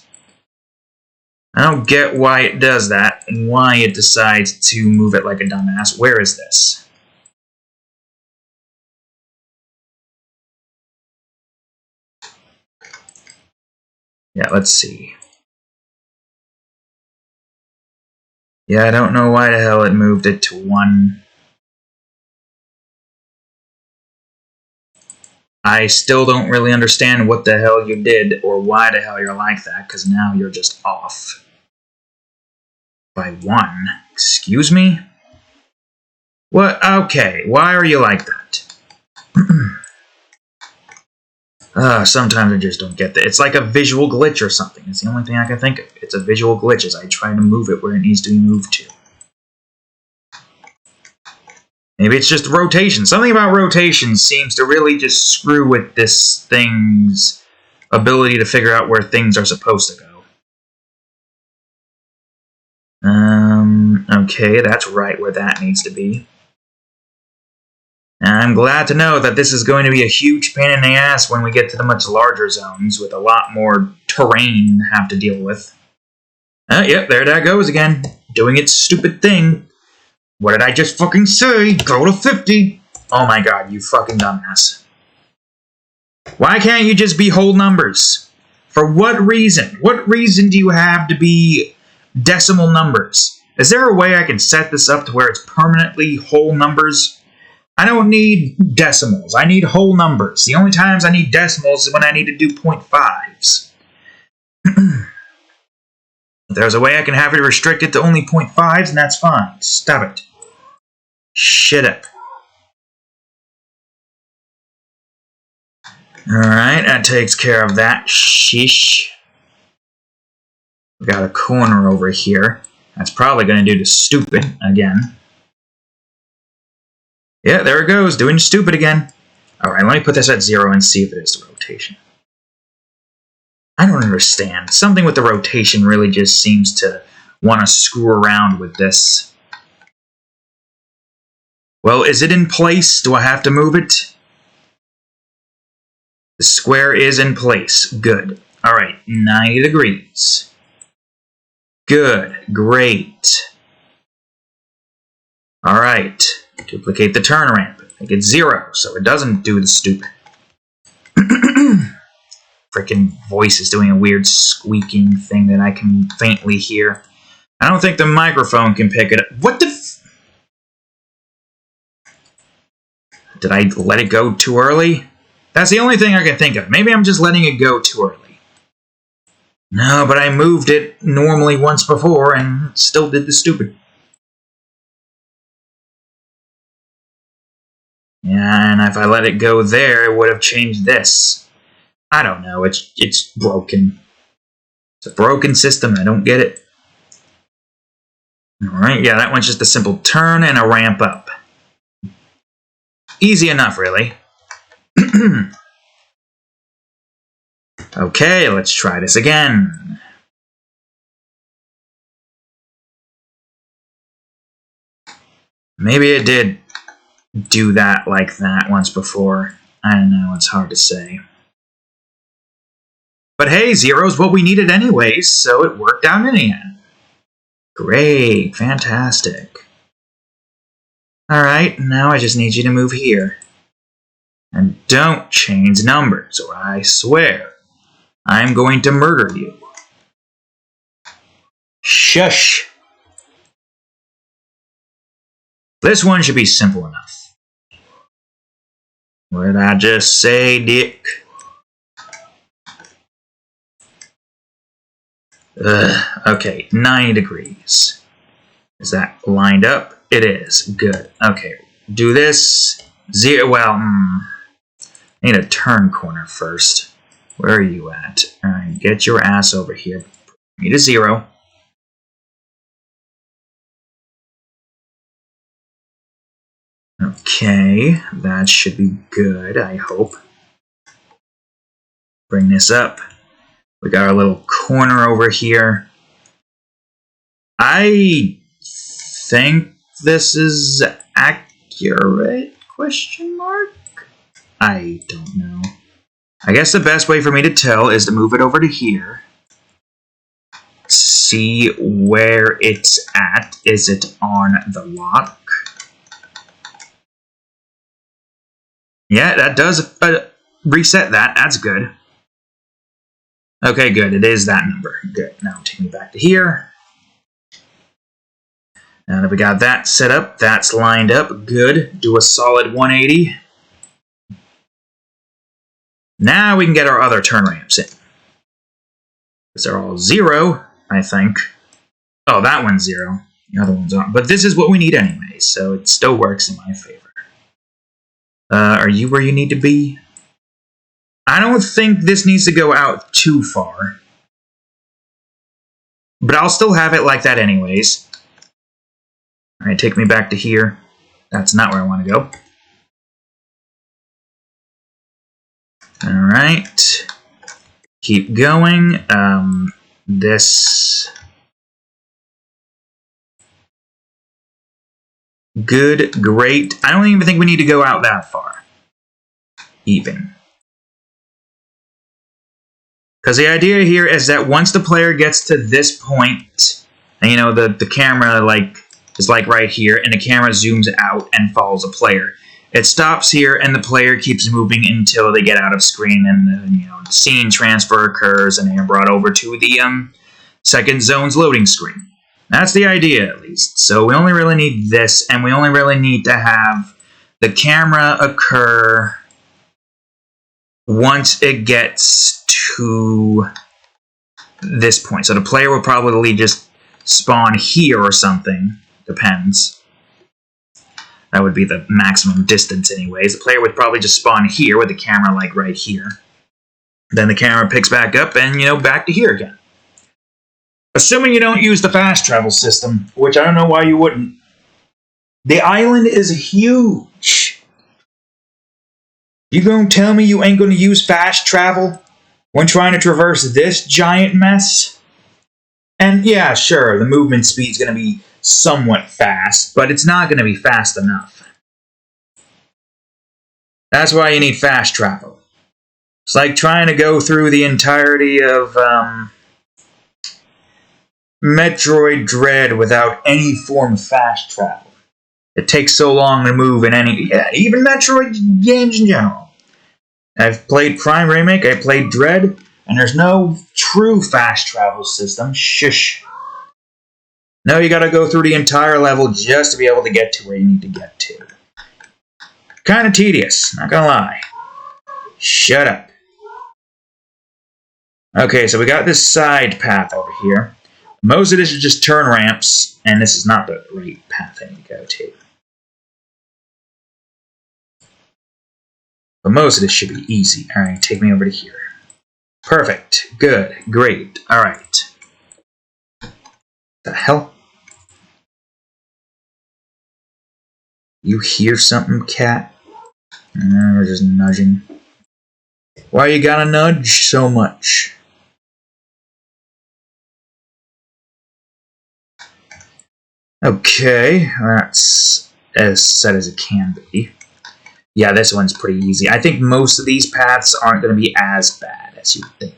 I don't get why it does that, and why it decides to move it like a dumbass. Where is this? Yeah, let's see. Yeah, I don't know why the hell it moved it to 1. I still don't really understand what the hell you did, or why the hell you're like that, because now you're just off. By 1. Excuse me? What? Okay, why are you like that? Sometimes I just don't get that. It's like a visual glitch or something. It's the only thing I can think of. It's a visual glitch as I try to move it where it needs to be moved to. Maybe it's just rotation. Something about rotation seems to really just screw with this thing's ability to figure out where things are supposed to go. Okay, that's right where that needs to be. And I'm glad to know that this is going to be a huge pain in the ass when we get to the much larger zones with a lot more terrain to have to deal with. Yep, there that goes again. Doing its stupid thing. What did I just fucking say? Go to 50! Oh my god, you fucking dumbass. Why can't you just be whole numbers? For what reason? What reason do you have to be decimal numbers? Is there a way I can set this up to where it's permanently whole numbers? I don't need decimals. I need whole numbers. The only times I need decimals is when I need to do 0.5s. If there's a way I can have it restricted to only 0.5s, and that's fine. Stop it. Shut up. Alright, that takes care of that. Shish. We got a corner over here. That's probably going to do the stupid again. Yeah, there it goes, doing stupid again. Alright, let me put this at 0 and see if it is the rotation. I don't understand. Something with the rotation really just seems to want to screw around with this. Well, is it in place? Do I have to move it? The square is in place. Good. Alright, 90 degrees. Good. Great. Alright. Duplicate the turn ramp. Make it 0 so it doesn't do the stupid. Frickin' voice is doing a weird squeaking thing that I can faintly hear. I don't think the microphone can pick it up. What the Did I let it go too early? That's the only thing I can think of. Maybe I'm just letting it go too early. No, but I moved it normally once before and still did the stupid. Yeah, and if I let it go there, it would have changed this. I don't know, it's broken. It's a broken system, I don't get it. Alright, yeah, that one's just a simple turn and a ramp up. Easy enough, really. Okay, let's try this again. Maybe it did do that like that once before. I don't know, it's hard to say. But hey, 0's what we needed anyways, so it worked out in the end. Great, fantastic. Alright, now I just need you to move here. And don't change numbers, or I swear I'm going to murder you. Shush! This one should be simple enough. What did I just say, Dick? Okay, 90 degrees. Is that lined up? It is. Good. Okay, do this. 0, well, I need a turn corner first. Where are you at? Alright, get your ass over here. Need a 0. Okay, that should be good, I hope. Bring this up. We got our little corner over here. I think this is accurate? Question mark? I don't know. I guess the best way for me to tell is to move it over to here. See where it's at. Is it on the lock? Yeah, that does reset that. That's good. Okay, good. It is that number. Good. Now take me back to here. Now that we got that set up, that's lined up. Good. Do a solid 180. Now we can get our other turn ramps in. Because they're all 0, I think. Oh, that one's 0. The other one's aren't. But this is what we need anyway, so it still works in my favor. Are you where you need to be? I don't think this needs to go out too far. But I'll still have it like that anyways. Alright, take me back to here. That's not where I want to go. Alright. Keep going. This... Good, great. I don't even think we need to go out that far. Even. Because the idea here is that once the player gets to this point, and you know, the camera is like right here, and the camera zooms out and follows a player. It stops here, and the player keeps moving until they get out of screen, and the scene transfer occurs, and they are brought over to the second zone's loading screen. That's the idea, at least. So we only really need this, and we only really need to have the camera occur once it gets to this point. So the player will probably just spawn here or something. Depends. That would be the maximum distance anyways. The player would probably just spawn here with the camera like right here. Then the camera picks back up and, back to here again. Assuming you don't use the fast travel system, which I don't know why you wouldn't. The island is huge. Shh. You gonna tell me you ain't gonna use fast travel when trying to traverse this giant mess? And yeah, sure, the movement speed's gonna be somewhat fast, but it's not gonna be fast enough. That's why you need fast travel. It's like trying to go through the entirety of Metroid Dread without any form of fast travel. It takes so long to move in even Metroid games in general. I've played Prime Remake, I played Dread, and there's no true fast travel system. Shush. No, you gotta go through the entire level just to be able to get to where you need to get to. Kinda tedious, not gonna lie. Shut up. Okay, so we got this side path over here. Most of this is just turn ramps, and this is not the right path I need to go to. But most of this should be easy. Alright, take me over to here. Perfect. Good. Great. Alright. The hell? You hear something, cat? We're just nudging. Why you gotta nudge so much? Okay, that's as set as it can be. Yeah, this one's pretty easy. I think most of these paths aren't going to be as bad as you think.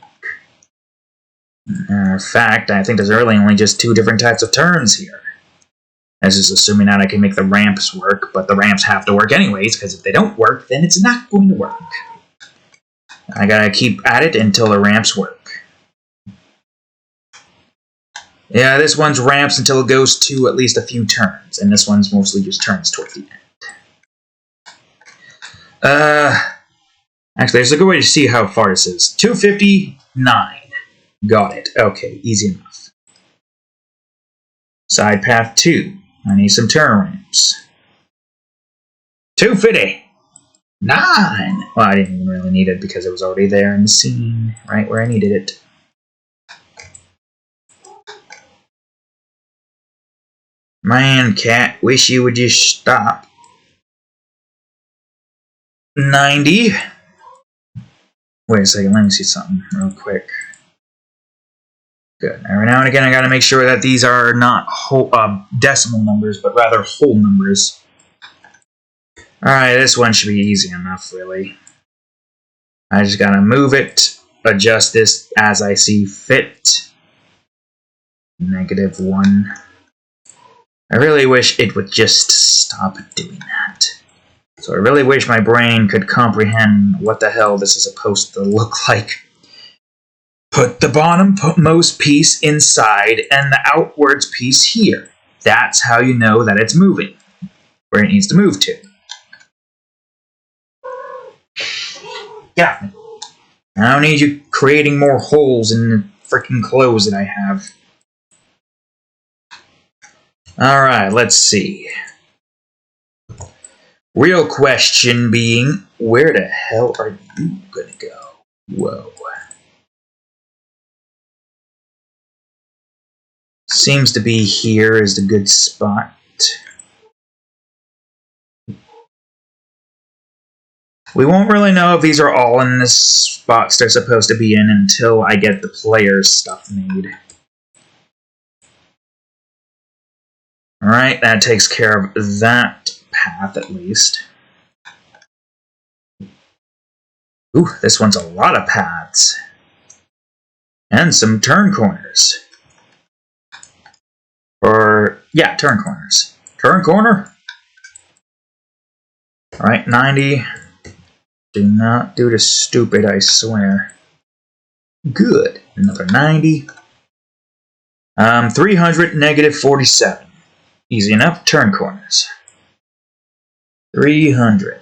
In fact, I think there's really only just 2 different types of turns here. This is assuming that I can make the ramps work, but the ramps have to work anyways, because if they don't work, then it's not going to work. I gotta keep at it until the ramps work. Yeah, this one's ramps until it goes to at least a few turns, and this one's mostly just turns towards the end. Actually, there's a good way to see how far this is. 259. Got it. Okay, easy enough. Side path 2. I need some turn ramps. 250. 9. Well, I didn't even really need it because it was already there in the scene, right where I needed it. Man, cat, wish you would just stop. 90. Wait a second, let me see something real quick. Good. Every now and again, I gotta make sure that these are not whole, decimal numbers, but rather whole numbers. Alright, this one should be easy enough, really. I just gotta move it, adjust this as I see fit. -1. I really wish it would just stop doing that. So I really wish my brain could comprehend what the hell this is supposed to look like. Put the bottommost piece inside and the outwards piece here. That's how you know that it's moving, where it needs to move to. Got me. I don't need you creating more holes in the freaking clothes that I have. Alright, let's see. Real question being, where the hell are you gonna go? Whoa. Seems to be here is the good spot. We won't really know if these are all in the spots they're supposed to be in until I get the player's stuff made. Alright, that takes care of that path at least. Ooh, this one's a lot of paths. And some turn corners. Or, yeah, turn corners. Turn corner? Alright, 90. Do not do the stupid, I swear. Good. Another 90. 300, -47. Easy enough. Turn corners. 300.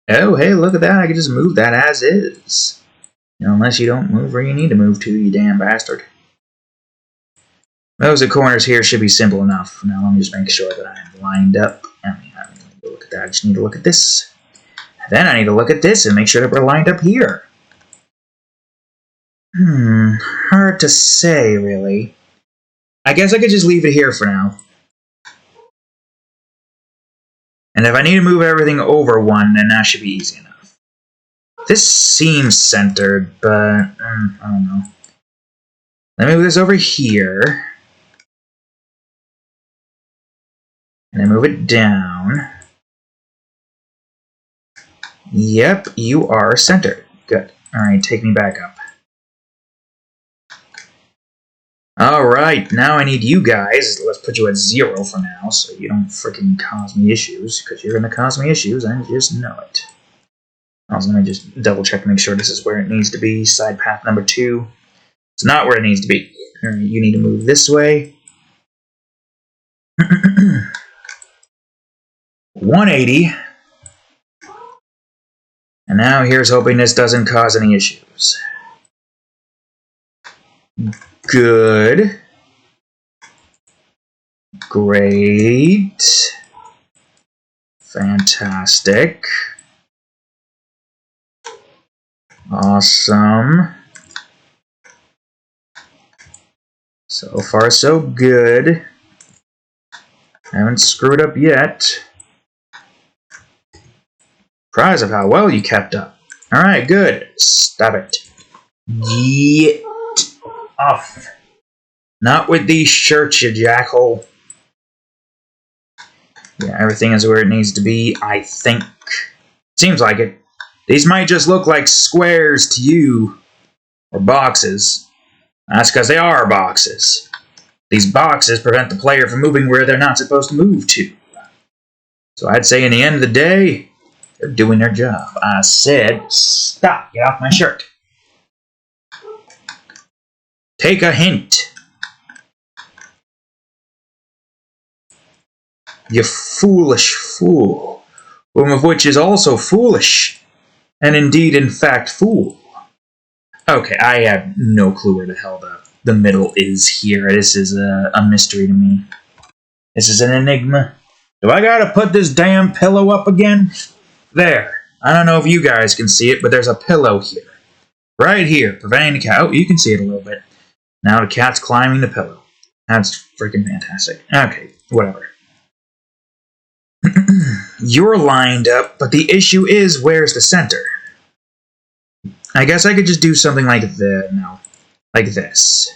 Oh, hey, look at that. I can just move that as is. You know, unless you don't move where you need to move to, you damn bastard. Those corners here should be simple enough. Now, let me just make sure that I'm lined up. I don't need to look at that. I just need to look at this. Then I need to look at this and make sure that we're lined up here. Hard to say, really. I guess I could just leave it here for now. And And if I need to move everything over one, then that should be easy enough. This seems centered, but I don't know. Let me move this over here. And then move it down. Yep, you are centered. Good. Alright, take me back up. Alright, now I need you guys. Let's put you at 0 for now, so you don't freaking cause me issues, because you're going to cause me issues, and just know it. Also, let me just double check to make sure this is where it needs to be. Side path number 2. It's not where it needs to be. Alright, you need to move this way. 180. And now here's hoping this doesn't cause any issues. Good. Great. Fantastic. Awesome. So far, so good. Haven't screwed up yet. Surprised of how well you kept up. Alright, good. Stop it. Get off. Not with these shirts, you jackhole. Yeah, everything is where it needs to be, I think. Seems like it. These might just look like squares to you. Or boxes. That's because they are boxes. These boxes prevent the player from moving where they're not supposed to move to. So I'd say in the end of the day, they're doing their job. I said, stop. Get off my shirt. Take a hint. You foolish fool. Whom of which is also foolish. And indeed, in fact, fool. Okay, I have no clue where the hell the middle is here. This is a mystery to me. This is an enigma. Do I gotta put this damn pillow up again? There. I don't know if you guys can see it, but there's a pillow here. Right here, preventing the cat. Oh, you can see it a little bit. Now the cat's climbing the pillow. That's freaking fantastic. Okay, whatever. You're lined up, but the issue is, where's the center? I guess I could just do something like this. No. Like this.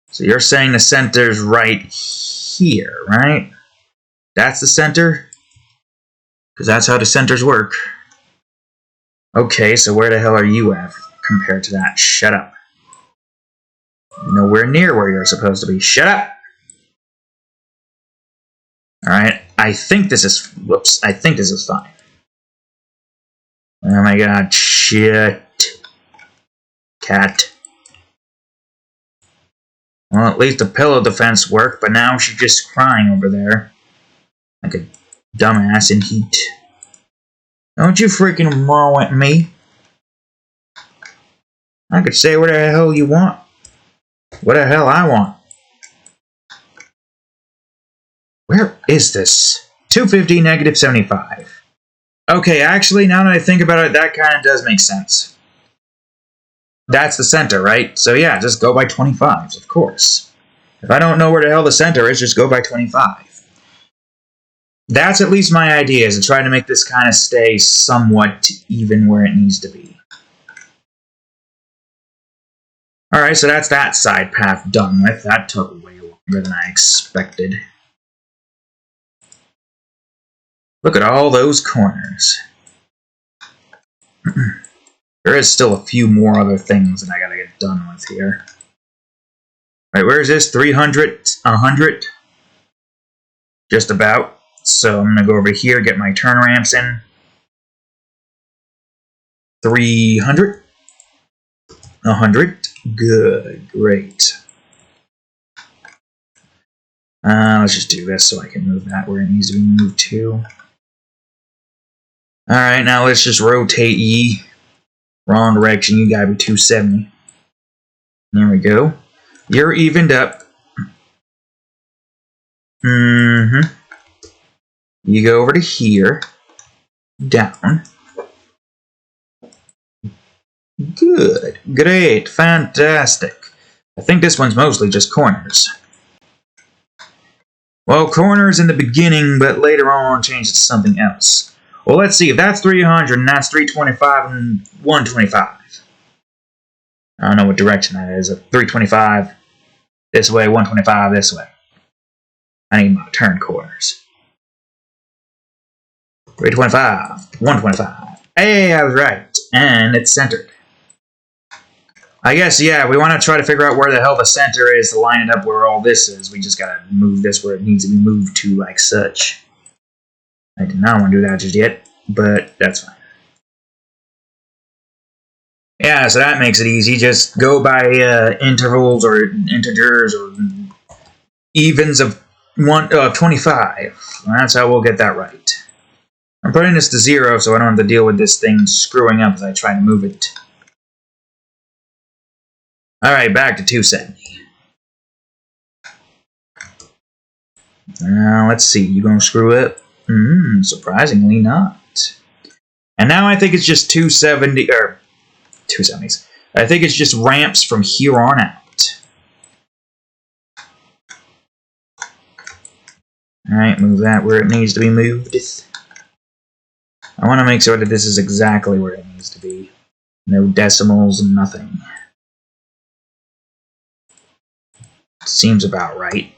So you're saying the center's right here, right? That's the center? Because that's how the centers work. Okay, so where the hell are you at compared to that? Shut up. Nowhere near where you're supposed to be. Shut up! Alright, I think this is... Whoops, I think this is fine. Oh my god, shit. Cat. Well, at least the pillow defense worked, but now she's just crying over there. Like a dumbass in heat. Don't you freaking mow at me. I could say what the hell you want. What the hell I want. Where is this? 250, negative 75. Okay, actually, now that I think about it, that kind of does make sense. That's the center, right? So yeah, just go by 25s, of course. If I don't know where the hell the center is, just go by 25. That's at least my idea, is to try to make this kind of stay somewhat even where it needs to be. Alright, so that's that side path done with. That took way longer than I expected. Look at all those corners. There is still a few more other things that I gotta get done with here. Alright, where is this? 300? 100? Just about. So I'm gonna go over here, get my turn ramps in. 300? 100? Good, great. Let's just do this so I can move that where it needs to be moved to. Alright, now let's just rotate ye. Wrong direction, you gotta be 270. There we go. You're evened up. You go over to here. Down. Good. Great. Fantastic. I think this one's mostly just corners. Well, corners in the beginning, but later on change it to something else. Well, let's see. If that's 300 and that's 325 and 125. I don't know what direction that is. 325 this way, 125 this way. I need my turn corners. 325, 125. Hey, I was right. And it's centered. I guess, yeah, we want to try to figure out where the hell the center is to line it up where all this is. We just gotta move this where it needs to be moved to, like such. I do not want to do that just yet, but that's fine. Yeah, so that makes it easy. Just go by intervals or integers or evens of 25. That's how we'll get that right. I'm putting this to 0 so I don't have to deal with this thing screwing up as I try to move it. Alright, back to 270. Now, let's see. You gonna screw up? Surprisingly not. And now I think it's just 270, or 270s. I think it's just ramps from here on out. Alright, move that where it needs to be moved. I want to make sure that this is exactly where it needs to be. No decimals, nothing. Seems about right.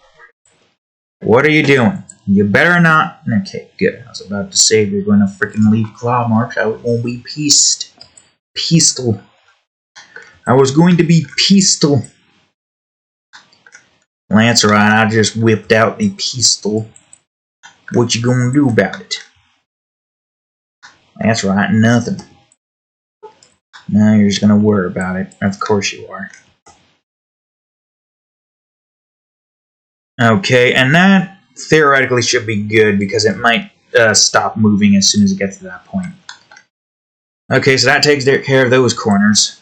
What are you doing? You better not. Okay, good. I was about to say you're going to freaking leave claw marks. I won't be pistol. I was going to be pistol. Well, that's right. I just whipped out the pistol. What you gonna do about it? That's right. Nothing. Now you're just gonna worry about it. Of course you are. Okay, and that theoretically should be good because it might stop moving as soon as it gets to that point. Okay, so that takes care of those corners.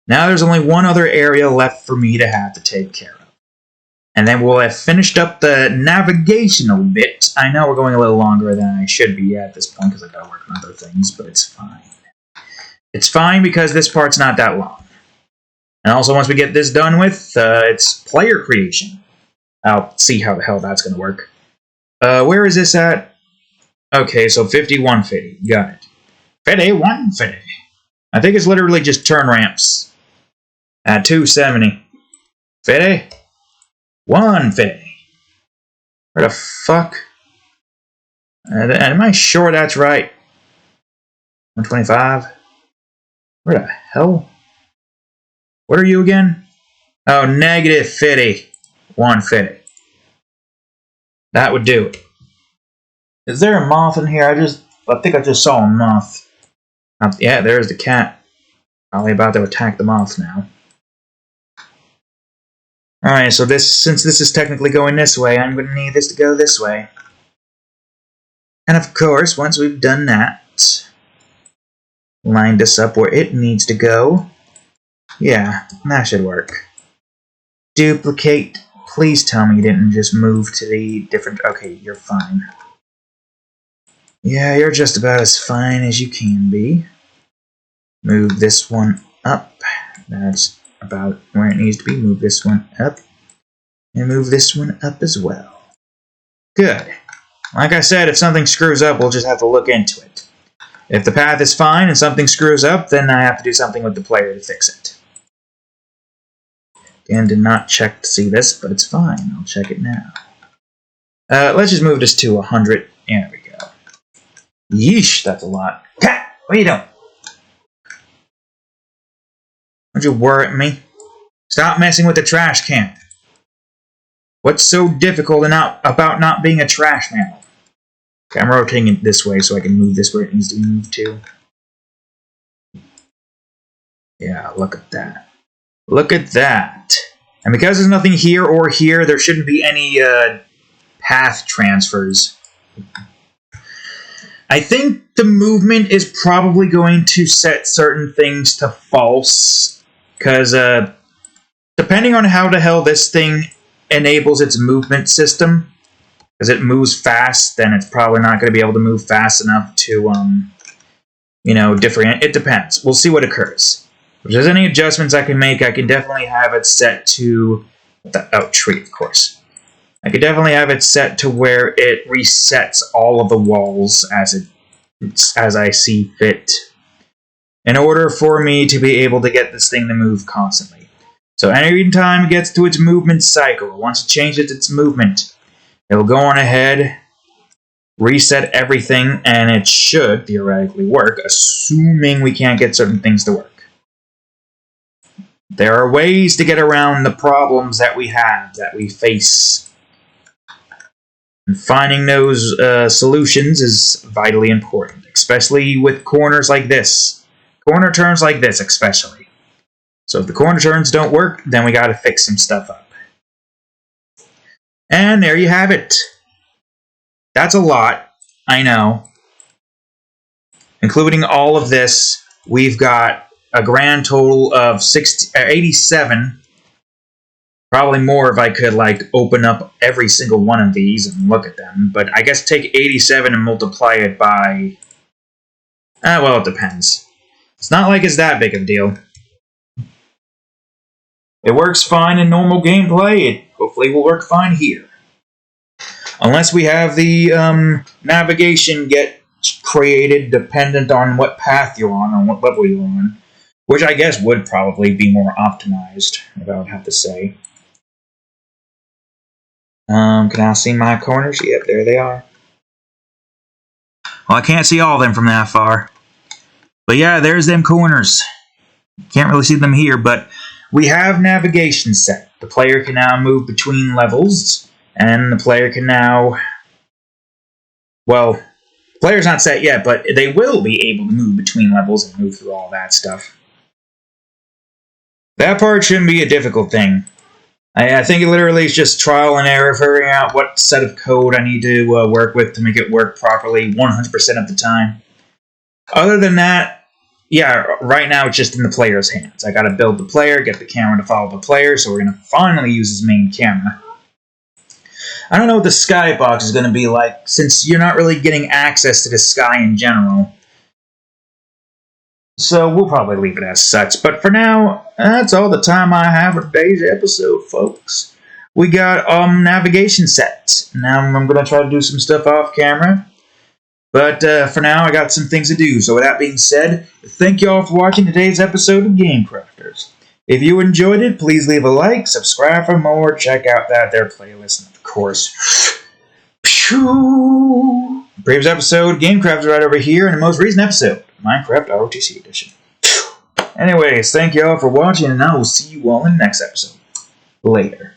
Now there's only one other area left for me to have to take care of. And then we'll have finished up the navigational bit. I know we're going a little longer than I should be at this point because I've got to work on other things, but it's fine. It's fine because this part's not that long. And also, once we get this done with, it's player creation. I'll see how the hell that's going to work. Where is this at? Okay, so 5150. Got it. 5150. I think it's literally just turn ramps. At 270. 50. 150. Where the fuck? Am I sure that's right? 125. Where the hell? What are you again? Oh, negative 50. 150. That would do it. Is there a moth in here? I think I just saw a moth. Yeah, there's the cat. Probably about to attack the moth now. Alright, so since this is technically going this way, I'm going to need this to go this way. And of course, once we've done that, lined this up where it needs to go, yeah, that should work. Duplicate. Please tell me you didn't just move to the different... Okay, you're fine. Yeah, you're just about as fine as you can be. Move this one up. That's about where it needs to be. Move this one up. And move this one up as well. Good. Like I said, if something screws up, we'll just have to look into it. If the path is fine and something screws up, then I have to do something with the player to fix it. Again, did not check to see this, but it's fine. I'll check it now. Let's just move this to 100. There we go. Yeesh, that's a lot. Cat, what are you doing? Don't you worry at me. Stop messing with the trash can. What's so difficult about not being a trash man? Okay, I'm rotating it this way so I can move this where it needs to be moved to. Yeah, look at that. Look at that. And because there's nothing here or here, there shouldn't be any path transfers. I think the movement is probably going to set certain things to false. Because depending on how the hell this thing enables its movement system, because it moves fast, then it's probably not going to be able to move fast enough to, different. It depends. We'll see what occurs. If there's any adjustments I can make, I can definitely have it set to the tree, of course. I could definitely have it set to where it resets all of the walls as I see fit, in order for me to be able to get this thing to move constantly. So any time it gets to its movement cycle, once it changes its movement, it will go on ahead, reset everything, and it should theoretically work, assuming we can't get certain things to work. There are ways to get around the problems that we have, that we face. And finding those solutions is vitally important, especially with corners like this. Corner turns like this, especially. So if the corner turns don't work, then we gotta fix some stuff up. And there you have it. That's a lot, I know. Including all of this, we've got a grand total of 87. Probably more if I could, like, open up every single one of these and look at them. But I guess take 87 and multiply it by... well, it depends. It's not like it's that big of a deal. It works fine in normal gameplay. It hopefully will work fine here. Unless we have the navigation get created dependent on what path you're on or what level you're on. Which I guess would probably be more optimized, if I would have to say. Can I see my corners? Yep, there they are. Well, I can't see all of them from that far. But yeah, there's them corners. Can't really see them here, but we have navigation set. The player can now move between levels, and the player can now... Well, the player's not set yet, but they will be able to move between levels and move through all that stuff. That part shouldn't be a difficult thing. I think it literally is just trial and error, figuring out what set of code I need to work with to make it work properly 100% of the time. Other than that, yeah, right now it's just in the player's hands. I gotta build the player, get the camera to follow the player, so we're gonna finally use his main camera. I don't know what the skybox is gonna be like, since you're not really getting access to the sky in general. So we'll probably leave it as such. But for now, that's all the time I have for today's episode, folks. We got navigation set. Now I'm going to try to do some stuff off camera. But for now, I got some things to do. So with that being said, thank you all for watching today's episode of Game Crafters. If you enjoyed it, please leave a like, subscribe for more, check out that their playlist, and of course... Previous episode, Game Crafters right over here, and the most recent episode, Minecraft ROTC Edition. Anyways, thank you all for watching, and I will see you all in the next episode. Later.